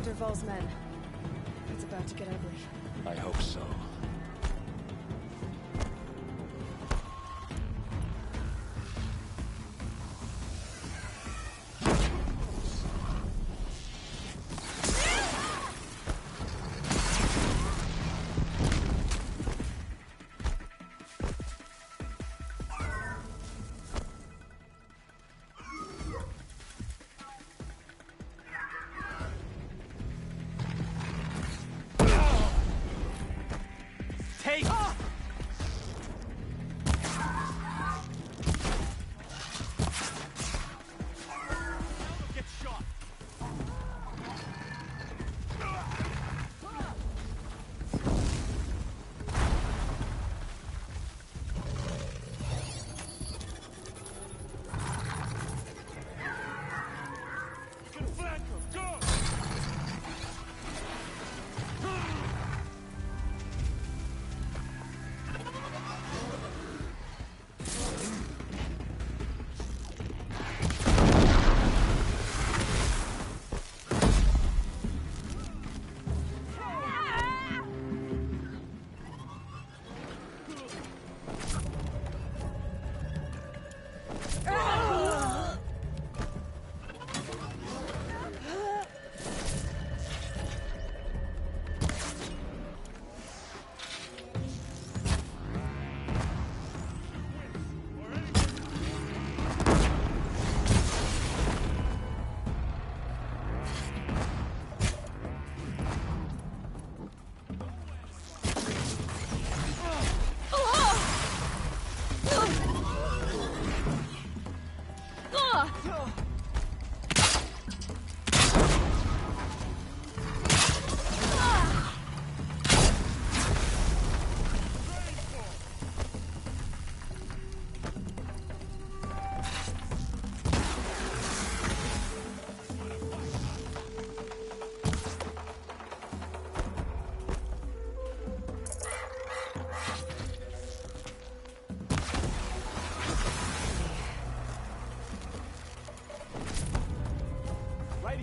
Dervahl's men. It's about to get ugly. I hope so.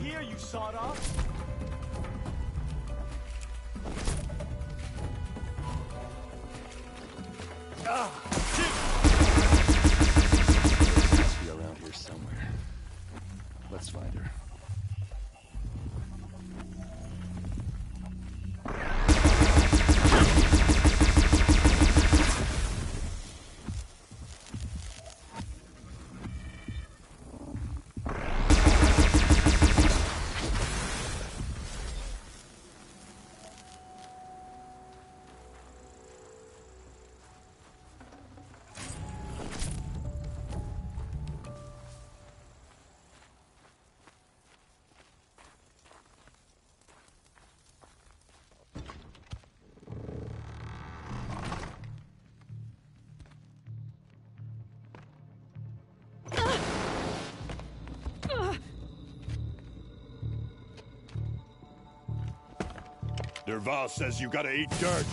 Here, you sawed off. Must be around here somewhere. Let's find her. Dervahl says you gotta eat dirt.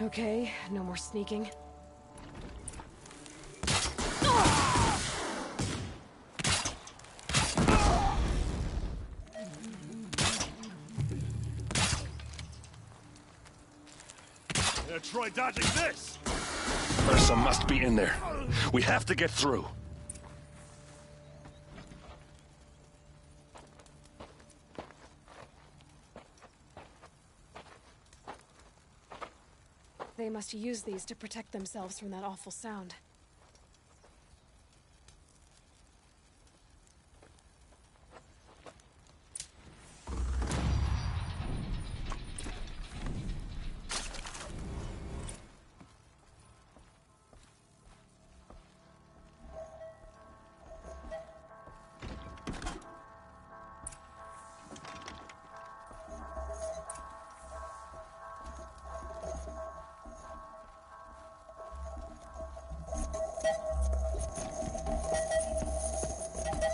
Okay, no more sneaking. Try dodging this! Ursa must be in there. We have to get through. They must use these to protect themselves from that awful sound.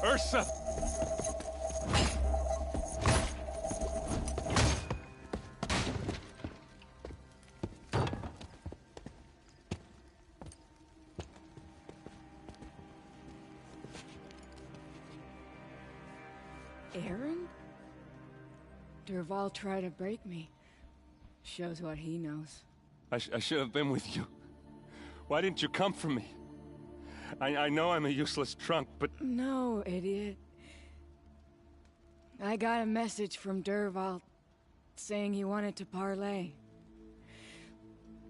Ursa! Aaron? Dervahl tried to break me. Shows what he knows. I should have been with you. Why didn't you come for me? I know I'm a useless trunk, but... No, idiot. I got a message from Dervahl saying he wanted to parlay.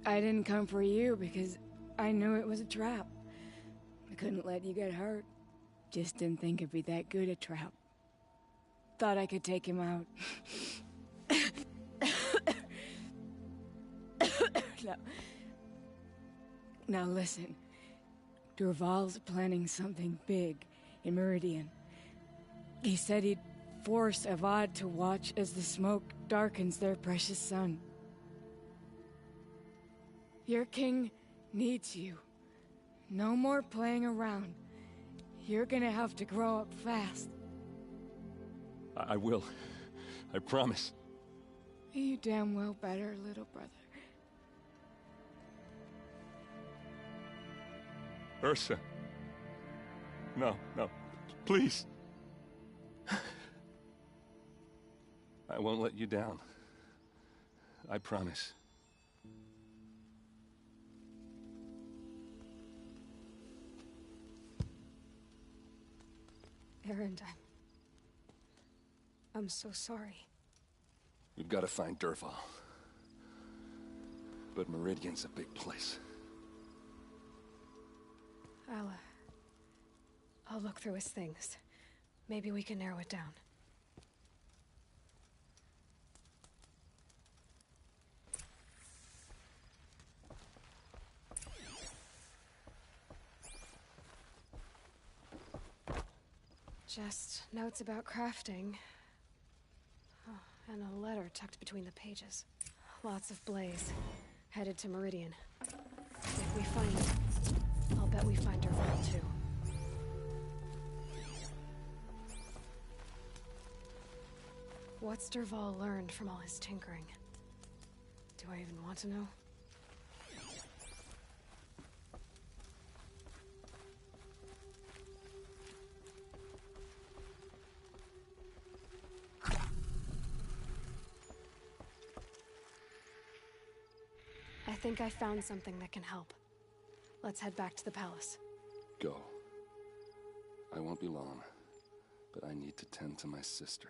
I didn't come for you because I knew it was a trap. I couldn't let you get hurt. Just didn't think it'd be that good a trap. Thought I could take him out. Now listen. Dervahl's planning something big in Meridian. He said he'd force Avad to watch as the smoke darkens their precious sun. Your king needs you. No more playing around. You're gonna have to grow up fast. I will. I promise. You damn well better, little brother. Ursa. No, please. I won't let you down. I promise. Aaron, I'm so sorry. We've got to find Dervahl. But Meridian's a big place. I'll look through his things. Maybe we can narrow it down. Just notes about crafting. Oh, and a letter tucked between the pages. Lots of Blaze. Headed to Meridian. If we find him, I'll bet we find Dervahl too. What's Dervahl learned from all his tinkering? Do I even want to know? I think I found something that can help. Let's head back to the palace. Go. I won't be long, but I need to tend to my sister.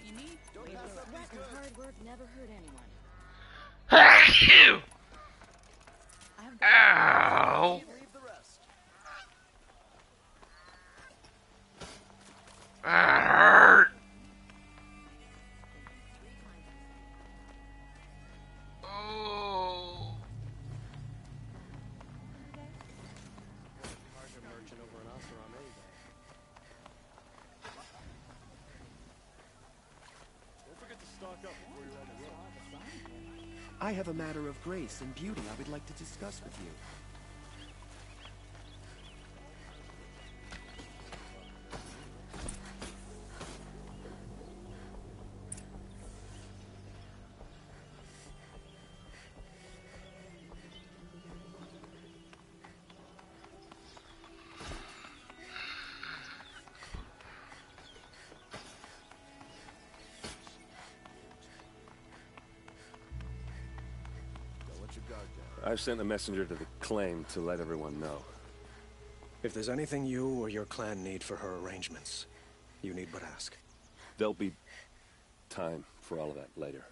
what you need. Maybe sweat and hard work never hurt anyone. Ow! That hurt! Oh. Merchant over in Oseram anyway. Don't forget to stock up before you're on the road. I have a matter of grace and beauty I would like to discuss with you. I've sent a messenger to the claim to let everyone know. If there's anything you or your clan need for her arrangements, you need but ask. There'll be time for all of that later.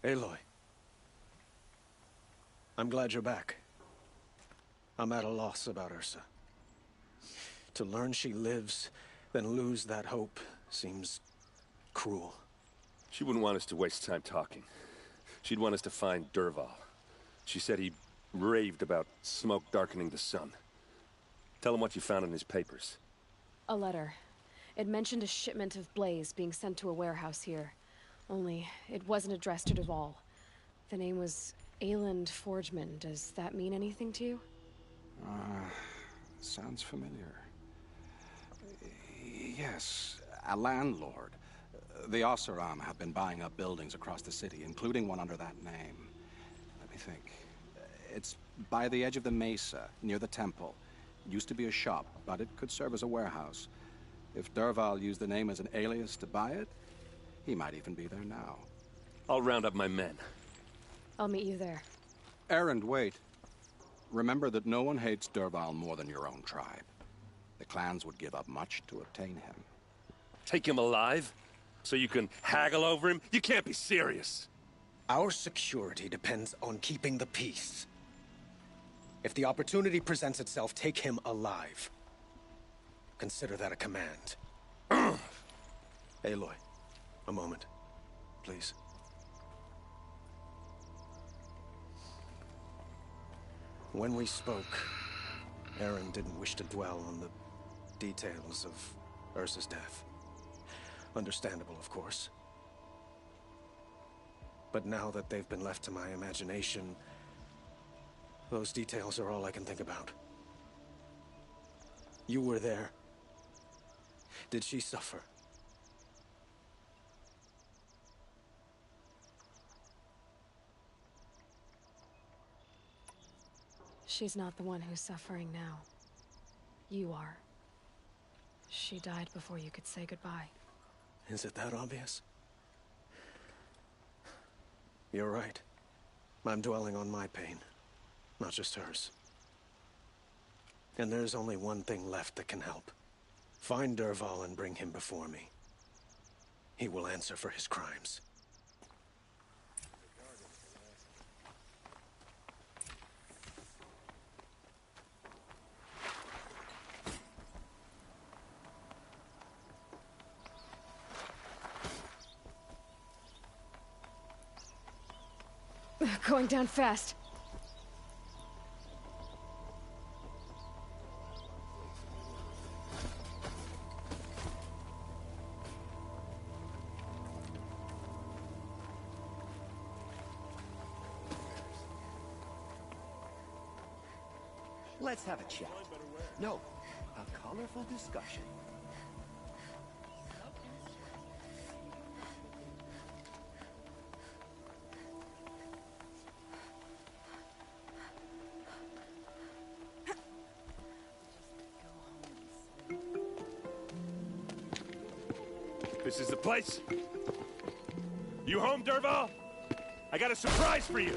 Aloy. I'm glad you're back. I'm at a loss about Ursa. To learn she lives, then lose that hope, seems cruel. She wouldn't want us to waste time talking. She'd want us to find Dervahl. She said he raved about smoke darkening the sun. Tell him what you found in his papers. A letter. It mentioned a shipment of blaze being sent to a warehouse here. Only, it wasn't addressed to Dervahl. The name was Ayland Forgeman. Does that mean anything to you? Sounds familiar. Yes, a landlord. The Oseram have been buying up buildings across the city, including one under that name. Let me think. It's by the edge of the mesa, near the temple. Used to be a shop, but it could serve as a warehouse. If Dervahl used the name as an alias to buy it, he might even be there now. I'll round up my men. I'll meet you there. Erend, wait. Remember that no one hates Dervahl more than your own tribe. The clans would give up much to obtain him. Take him alive? So you can haggle over him? You can't be serious. Our security depends on keeping the peace. If the opportunity presents itself, take him alive. Consider that a command. Aloy, a moment, please. When we spoke, Erend didn't wish to dwell on the details of Ursa's death. Understandable, of course. But now that they've been left to my imagination, those details are all I can think about. You were there. Did she suffer? She's not the one who's suffering now. You are. She died before you could say goodbye. Is it that obvious? You're right. I'm dwelling on my pain, not just hers. And there's only one thing left that can help. Find Dervahl and bring him before me. He will answer for his crimes. Going down fast. Let's have a chat. No, a colorful discussion. This is the place. You home, Dervahl? I got a surprise for you.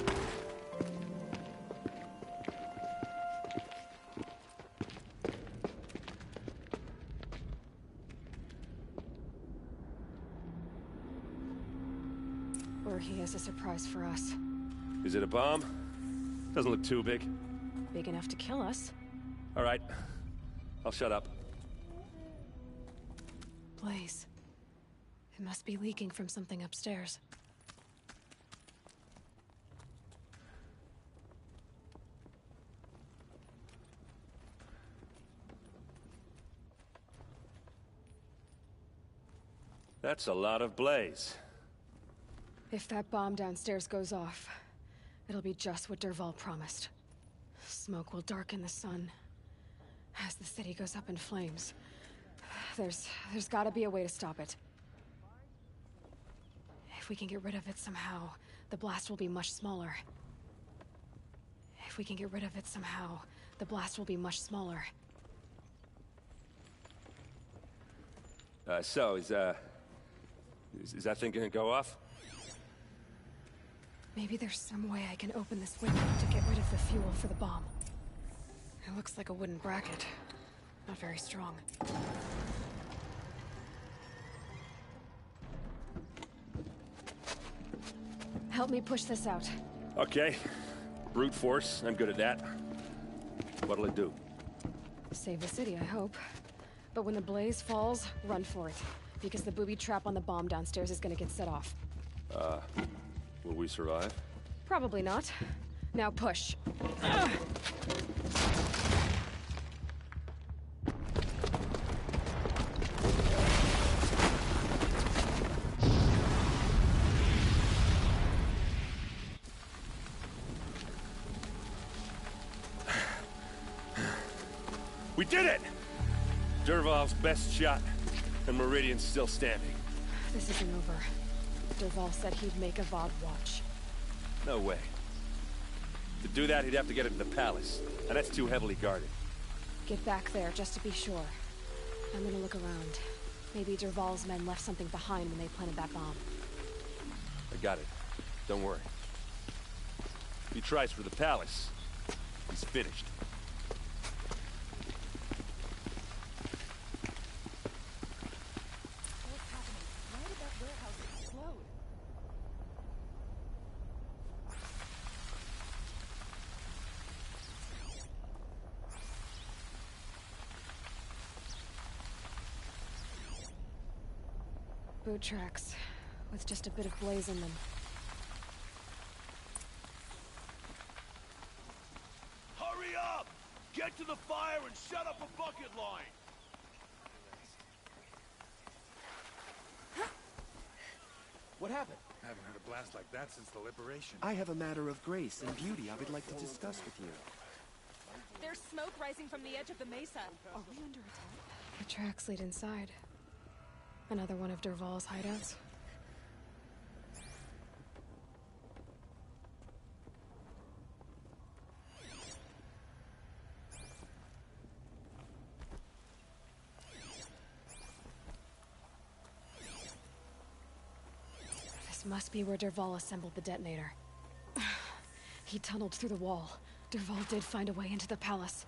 as a surprise for us. Is it a bomb? Doesn't look too big. Big enough to kill us. All right. I'll shut up. Blaze. It must be leaking from something upstairs. That's a lot of blaze. If that bomb downstairs goes off, it'll be just what Dervahl promised. Smoke will darken the sun as the city goes up in flames. There's gotta be a way to stop it. If we can get rid of it somehow, the blast will be much smaller. If we can get rid of it somehow, the blast will be much smaller. So, is that thing gonna go off? Maybe there's some way I can open this window to get rid of the fuel for the bomb. It looks like a wooden bracket. Not very strong. Help me push this out. Okay. Brute force, I'm good at that. What'll it do? Save the city, I hope. But when the blaze falls, run for it. Because the booby trap on the bomb downstairs is gonna get set off. Will we survive? Probably not. Now push. We did it! Dervahl's best shot, and Meridian's still standing. This isn't over. Dervahl said he'd make Avad watch. No way. To do that, he'd have to get into the palace, and that's too heavily guarded. Get back there, just to be sure. I'm gonna look around. Maybe Dervahl's men left something behind when they planted that bomb. I got it. Don't worry. If he tries for the palace, he's finished. Boot tracks, with just a bit of blaze in them. Hurry up! Get to the fire and shut up a bucket line! What happened? I haven't heard a blast like that since the liberation. I have a matter of grace and beauty I would like to discuss with you. There's smoke rising from the edge of the mesa. Are we under attack? The tracks lead inside. Another one of Dervahl's hideouts. This must be where Dervahl assembled the detonator. He tunneled through the wall. Dervahl did find a way into the palace.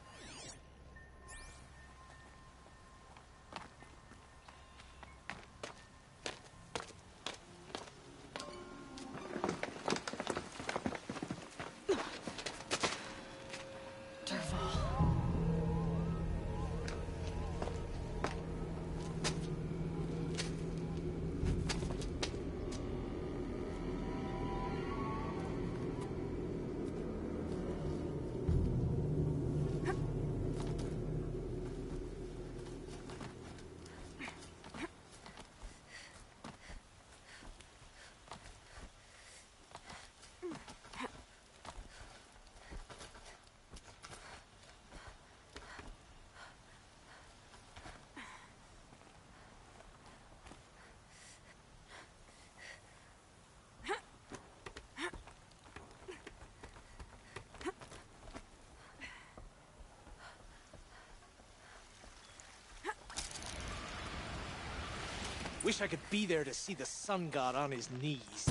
Wish I could be there to see the sun god on his knees.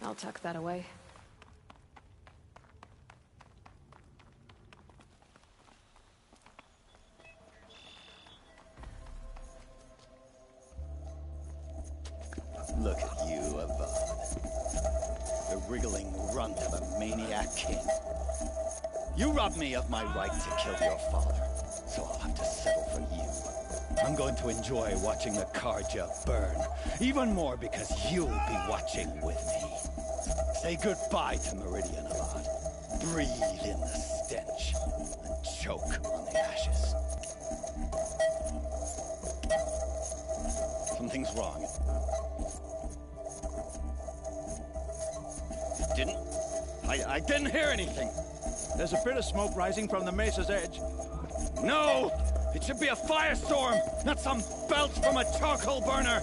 I'll tuck that away. Look at you, Avad. The wriggling runt of a maniac king. You robbed me of my right to kill your father, so I'll have to settle for you. I'm going to enjoy watching the Carja burn, even more because you'll be watching with me. Say goodbye to Meridian, Avad. Breathe in the stench, and choke on the ashes. Something's wrong. I didn't hear anything. There's a bit of smoke rising from the mesa's edge. No! It should be a firestorm, not some belch from a charcoal burner!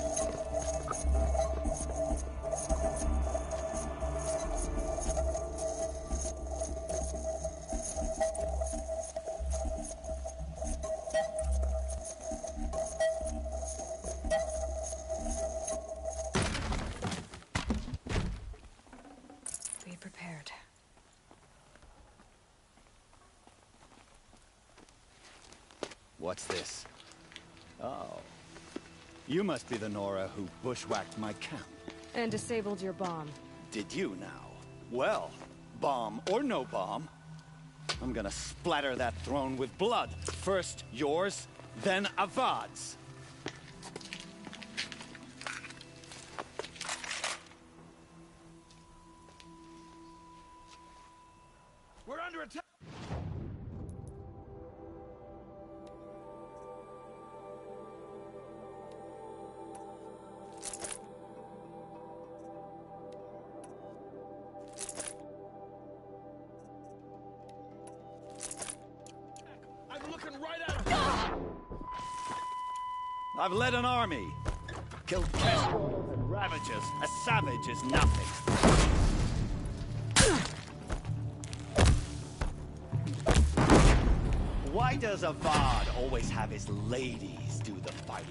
Be prepared. What's this? Oh. You must be the Nora who bushwhacked my camp. And disabled your bomb. Did you now? Well, bomb or no bomb, I'm gonna splatter that throne with blood. First yours, then Avad's. We're under attack! I'm looking right at him! I've led an army. Killed Kestrels and Ravagers. A savage is nothing. Why does Avad always have his ladies do the fighting?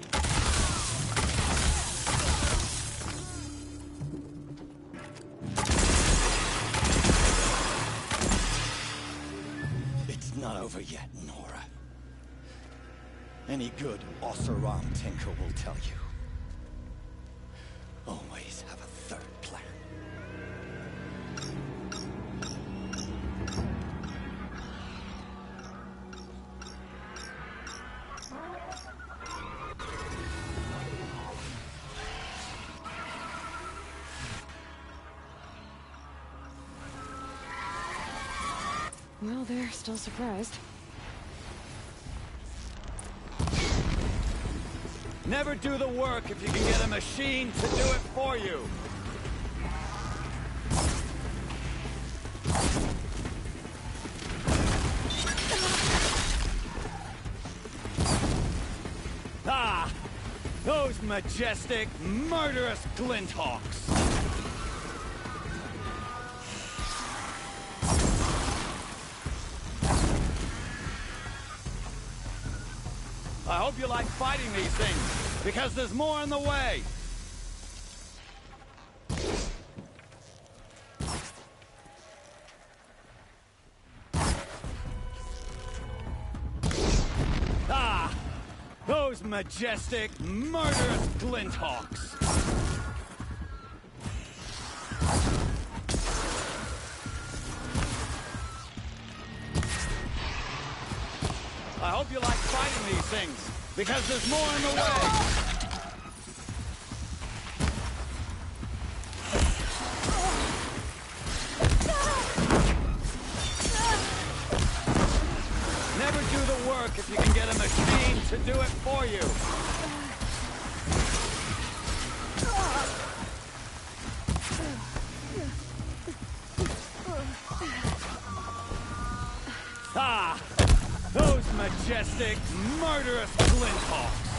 It's not over yet, Nora. Any good Oseram tinker will tell you. Always have a third plan. Well, they're still surprised. Never do the work if you can get a machine to do it for you. Ah! Those majestic, murderous Glinthawks! I hope you like fighting these things, because there's more in the way. Ah! Those majestic, murderous Glinthawks! I hope you like fighting these things, because there's more in the way. Never do the work if you can get a machine to do it for you. Ah! Those majestic, murderous Glinthawks!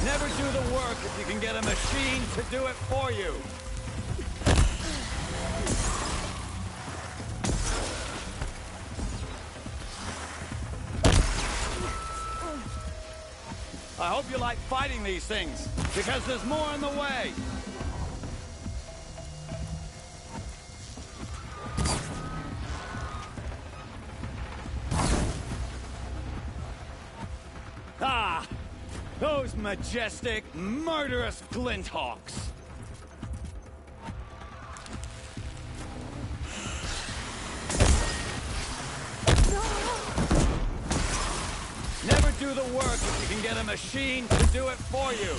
Never do the work if you can get a machine to do it for you. I hope you like fighting these things, because there's more in the way. Ah! Those majestic, murderous Glinthawks! Never do the work if you can get a machine to do it for you!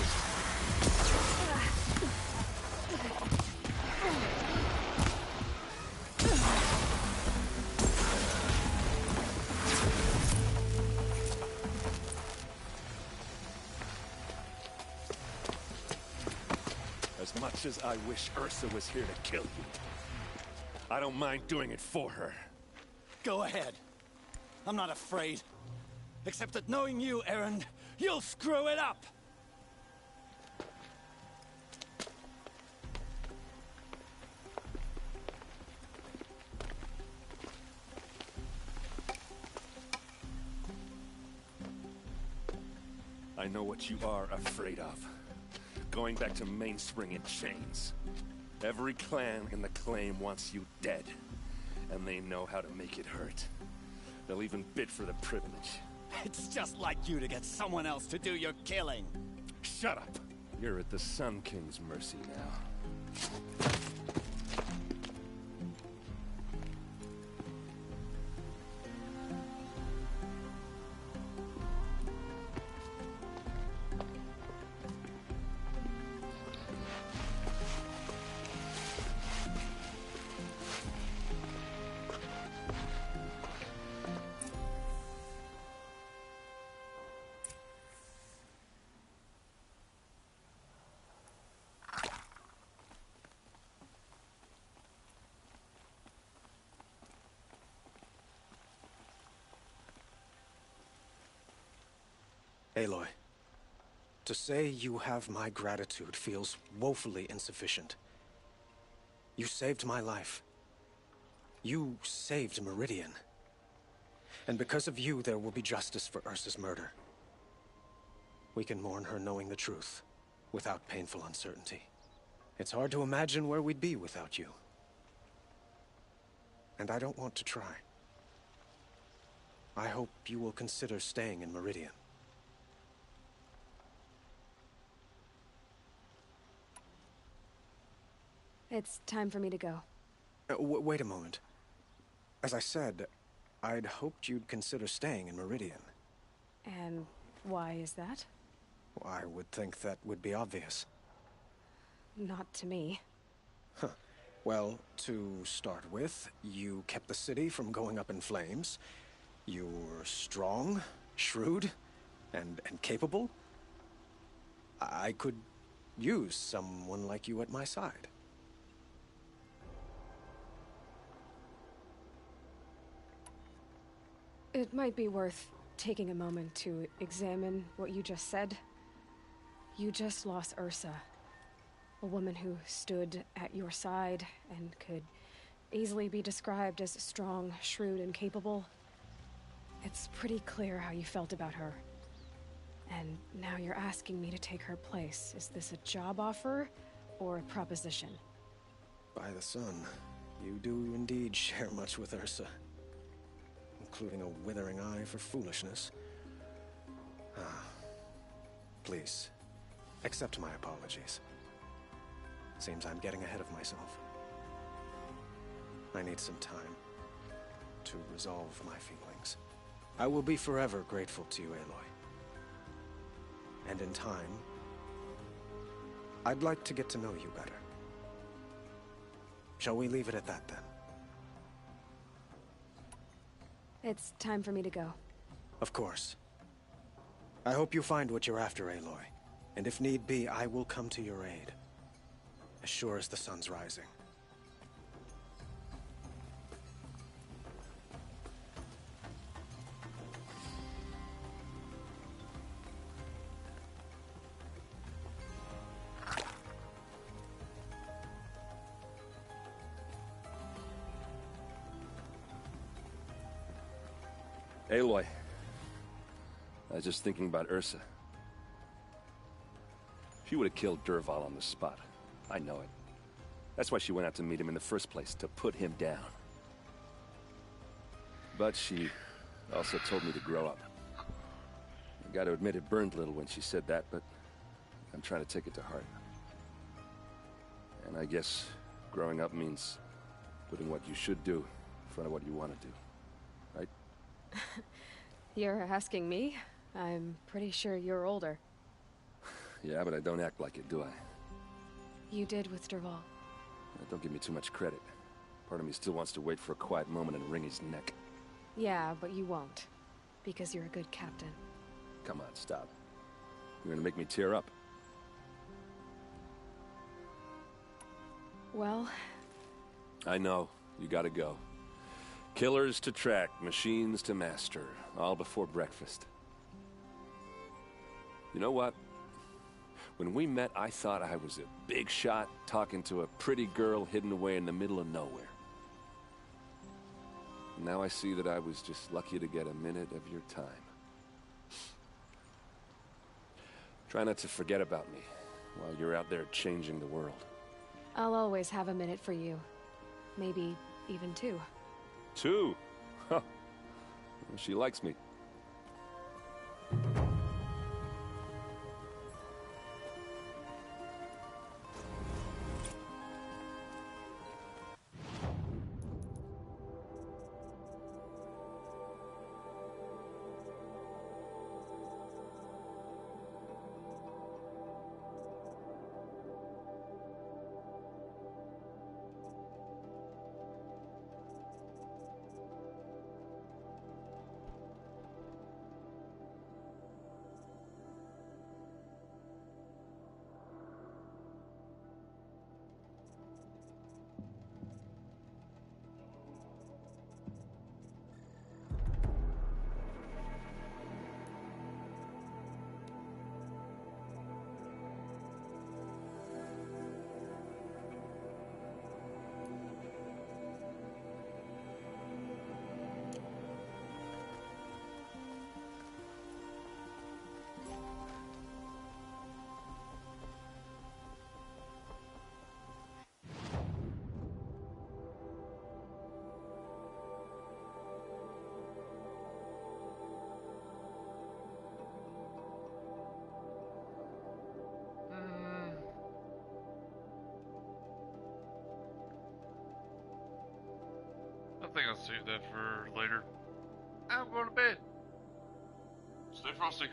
As much as I wish Ursa was here to kill you, I don't mind doing it for her. Go ahead. I'm not afraid. Except that knowing you, Erend, you'll screw it up! I know what you are afraid of. Going back to Mainspring in chains. Every clan in the Claim wants you dead. And they know how to make it hurt. They'll even bid for the privilege. It's just like you to get someone else to do your killing. Shut up! You're at the Sun King's mercy now. Aloy, to say you have my gratitude feels woefully insufficient. You saved my life. You saved Meridian. And because of you, there will be justice for Ursa's murder. We can mourn her knowing the truth, without painful uncertainty. It's hard to imagine where we'd be without you. And I don't want to try. I hope you will consider staying in Meridian. It's time for me to go. Wait a moment. As I said, I'd hoped you'd consider staying in Meridian. And why is that? I would think that would be obvious. Not to me. Huh. Well, to start with, you kept the city from going up in flames. You were strong, shrewd, and capable. I could use someone like you at my side. It might be worth taking a moment to examine what you just said. You just lost Ursa. A woman who stood at your side and could easily be described as strong, shrewd, and capable. It's pretty clear how you felt about her. And now you're asking me to take her place. Is this a job offer or a proposition? By the sun, you do indeed share much with Ursa. Including a withering eye for foolishness. Please, accept my apologies. Seems I'm getting ahead of myself. I need some time to resolve my feelings. I will be forever grateful to you, Aloy. And in time, I'd like to get to know you better. Shall we leave it at that, then? It's time for me to go. Of course. I hope you find what you're after, Aloy. And if need be, I will come to your aid. As sure as the sun's rising. Aloy. I was just thinking about Ursa. She would have killed Dervahl on the spot. I know it. That's why she went out to meet him in the first place, to put him down. But she also told me to grow up. I gotta admit it burned a little when she said that, but I'm trying to take it to heart. And I guess growing up means putting what you should do in front of what you want to do. Right? You're asking me? I'm pretty sure you're older. Yeah, but I don't act like it, do I? You did with Dervahl. Don't give me too much credit. Part of me still wants to wait for a quiet moment and wring his neck. Yeah, but you won't. Because you're a good captain. Come on, stop. You're gonna make me tear up. Well... I know. You gotta go. Killers to track, machines to master. All before breakfast. You know what? When we met, I thought I was a big shot talking to a pretty girl hidden away in the middle of nowhere. Now I see that I was just lucky to get a minute of your time. Try not to forget about me while you're out there changing the world. I'll always have a minute for you. Maybe even 2. 2? Huh. She likes me. I think I'll save that for later. I'm going to bed. Stay frosty.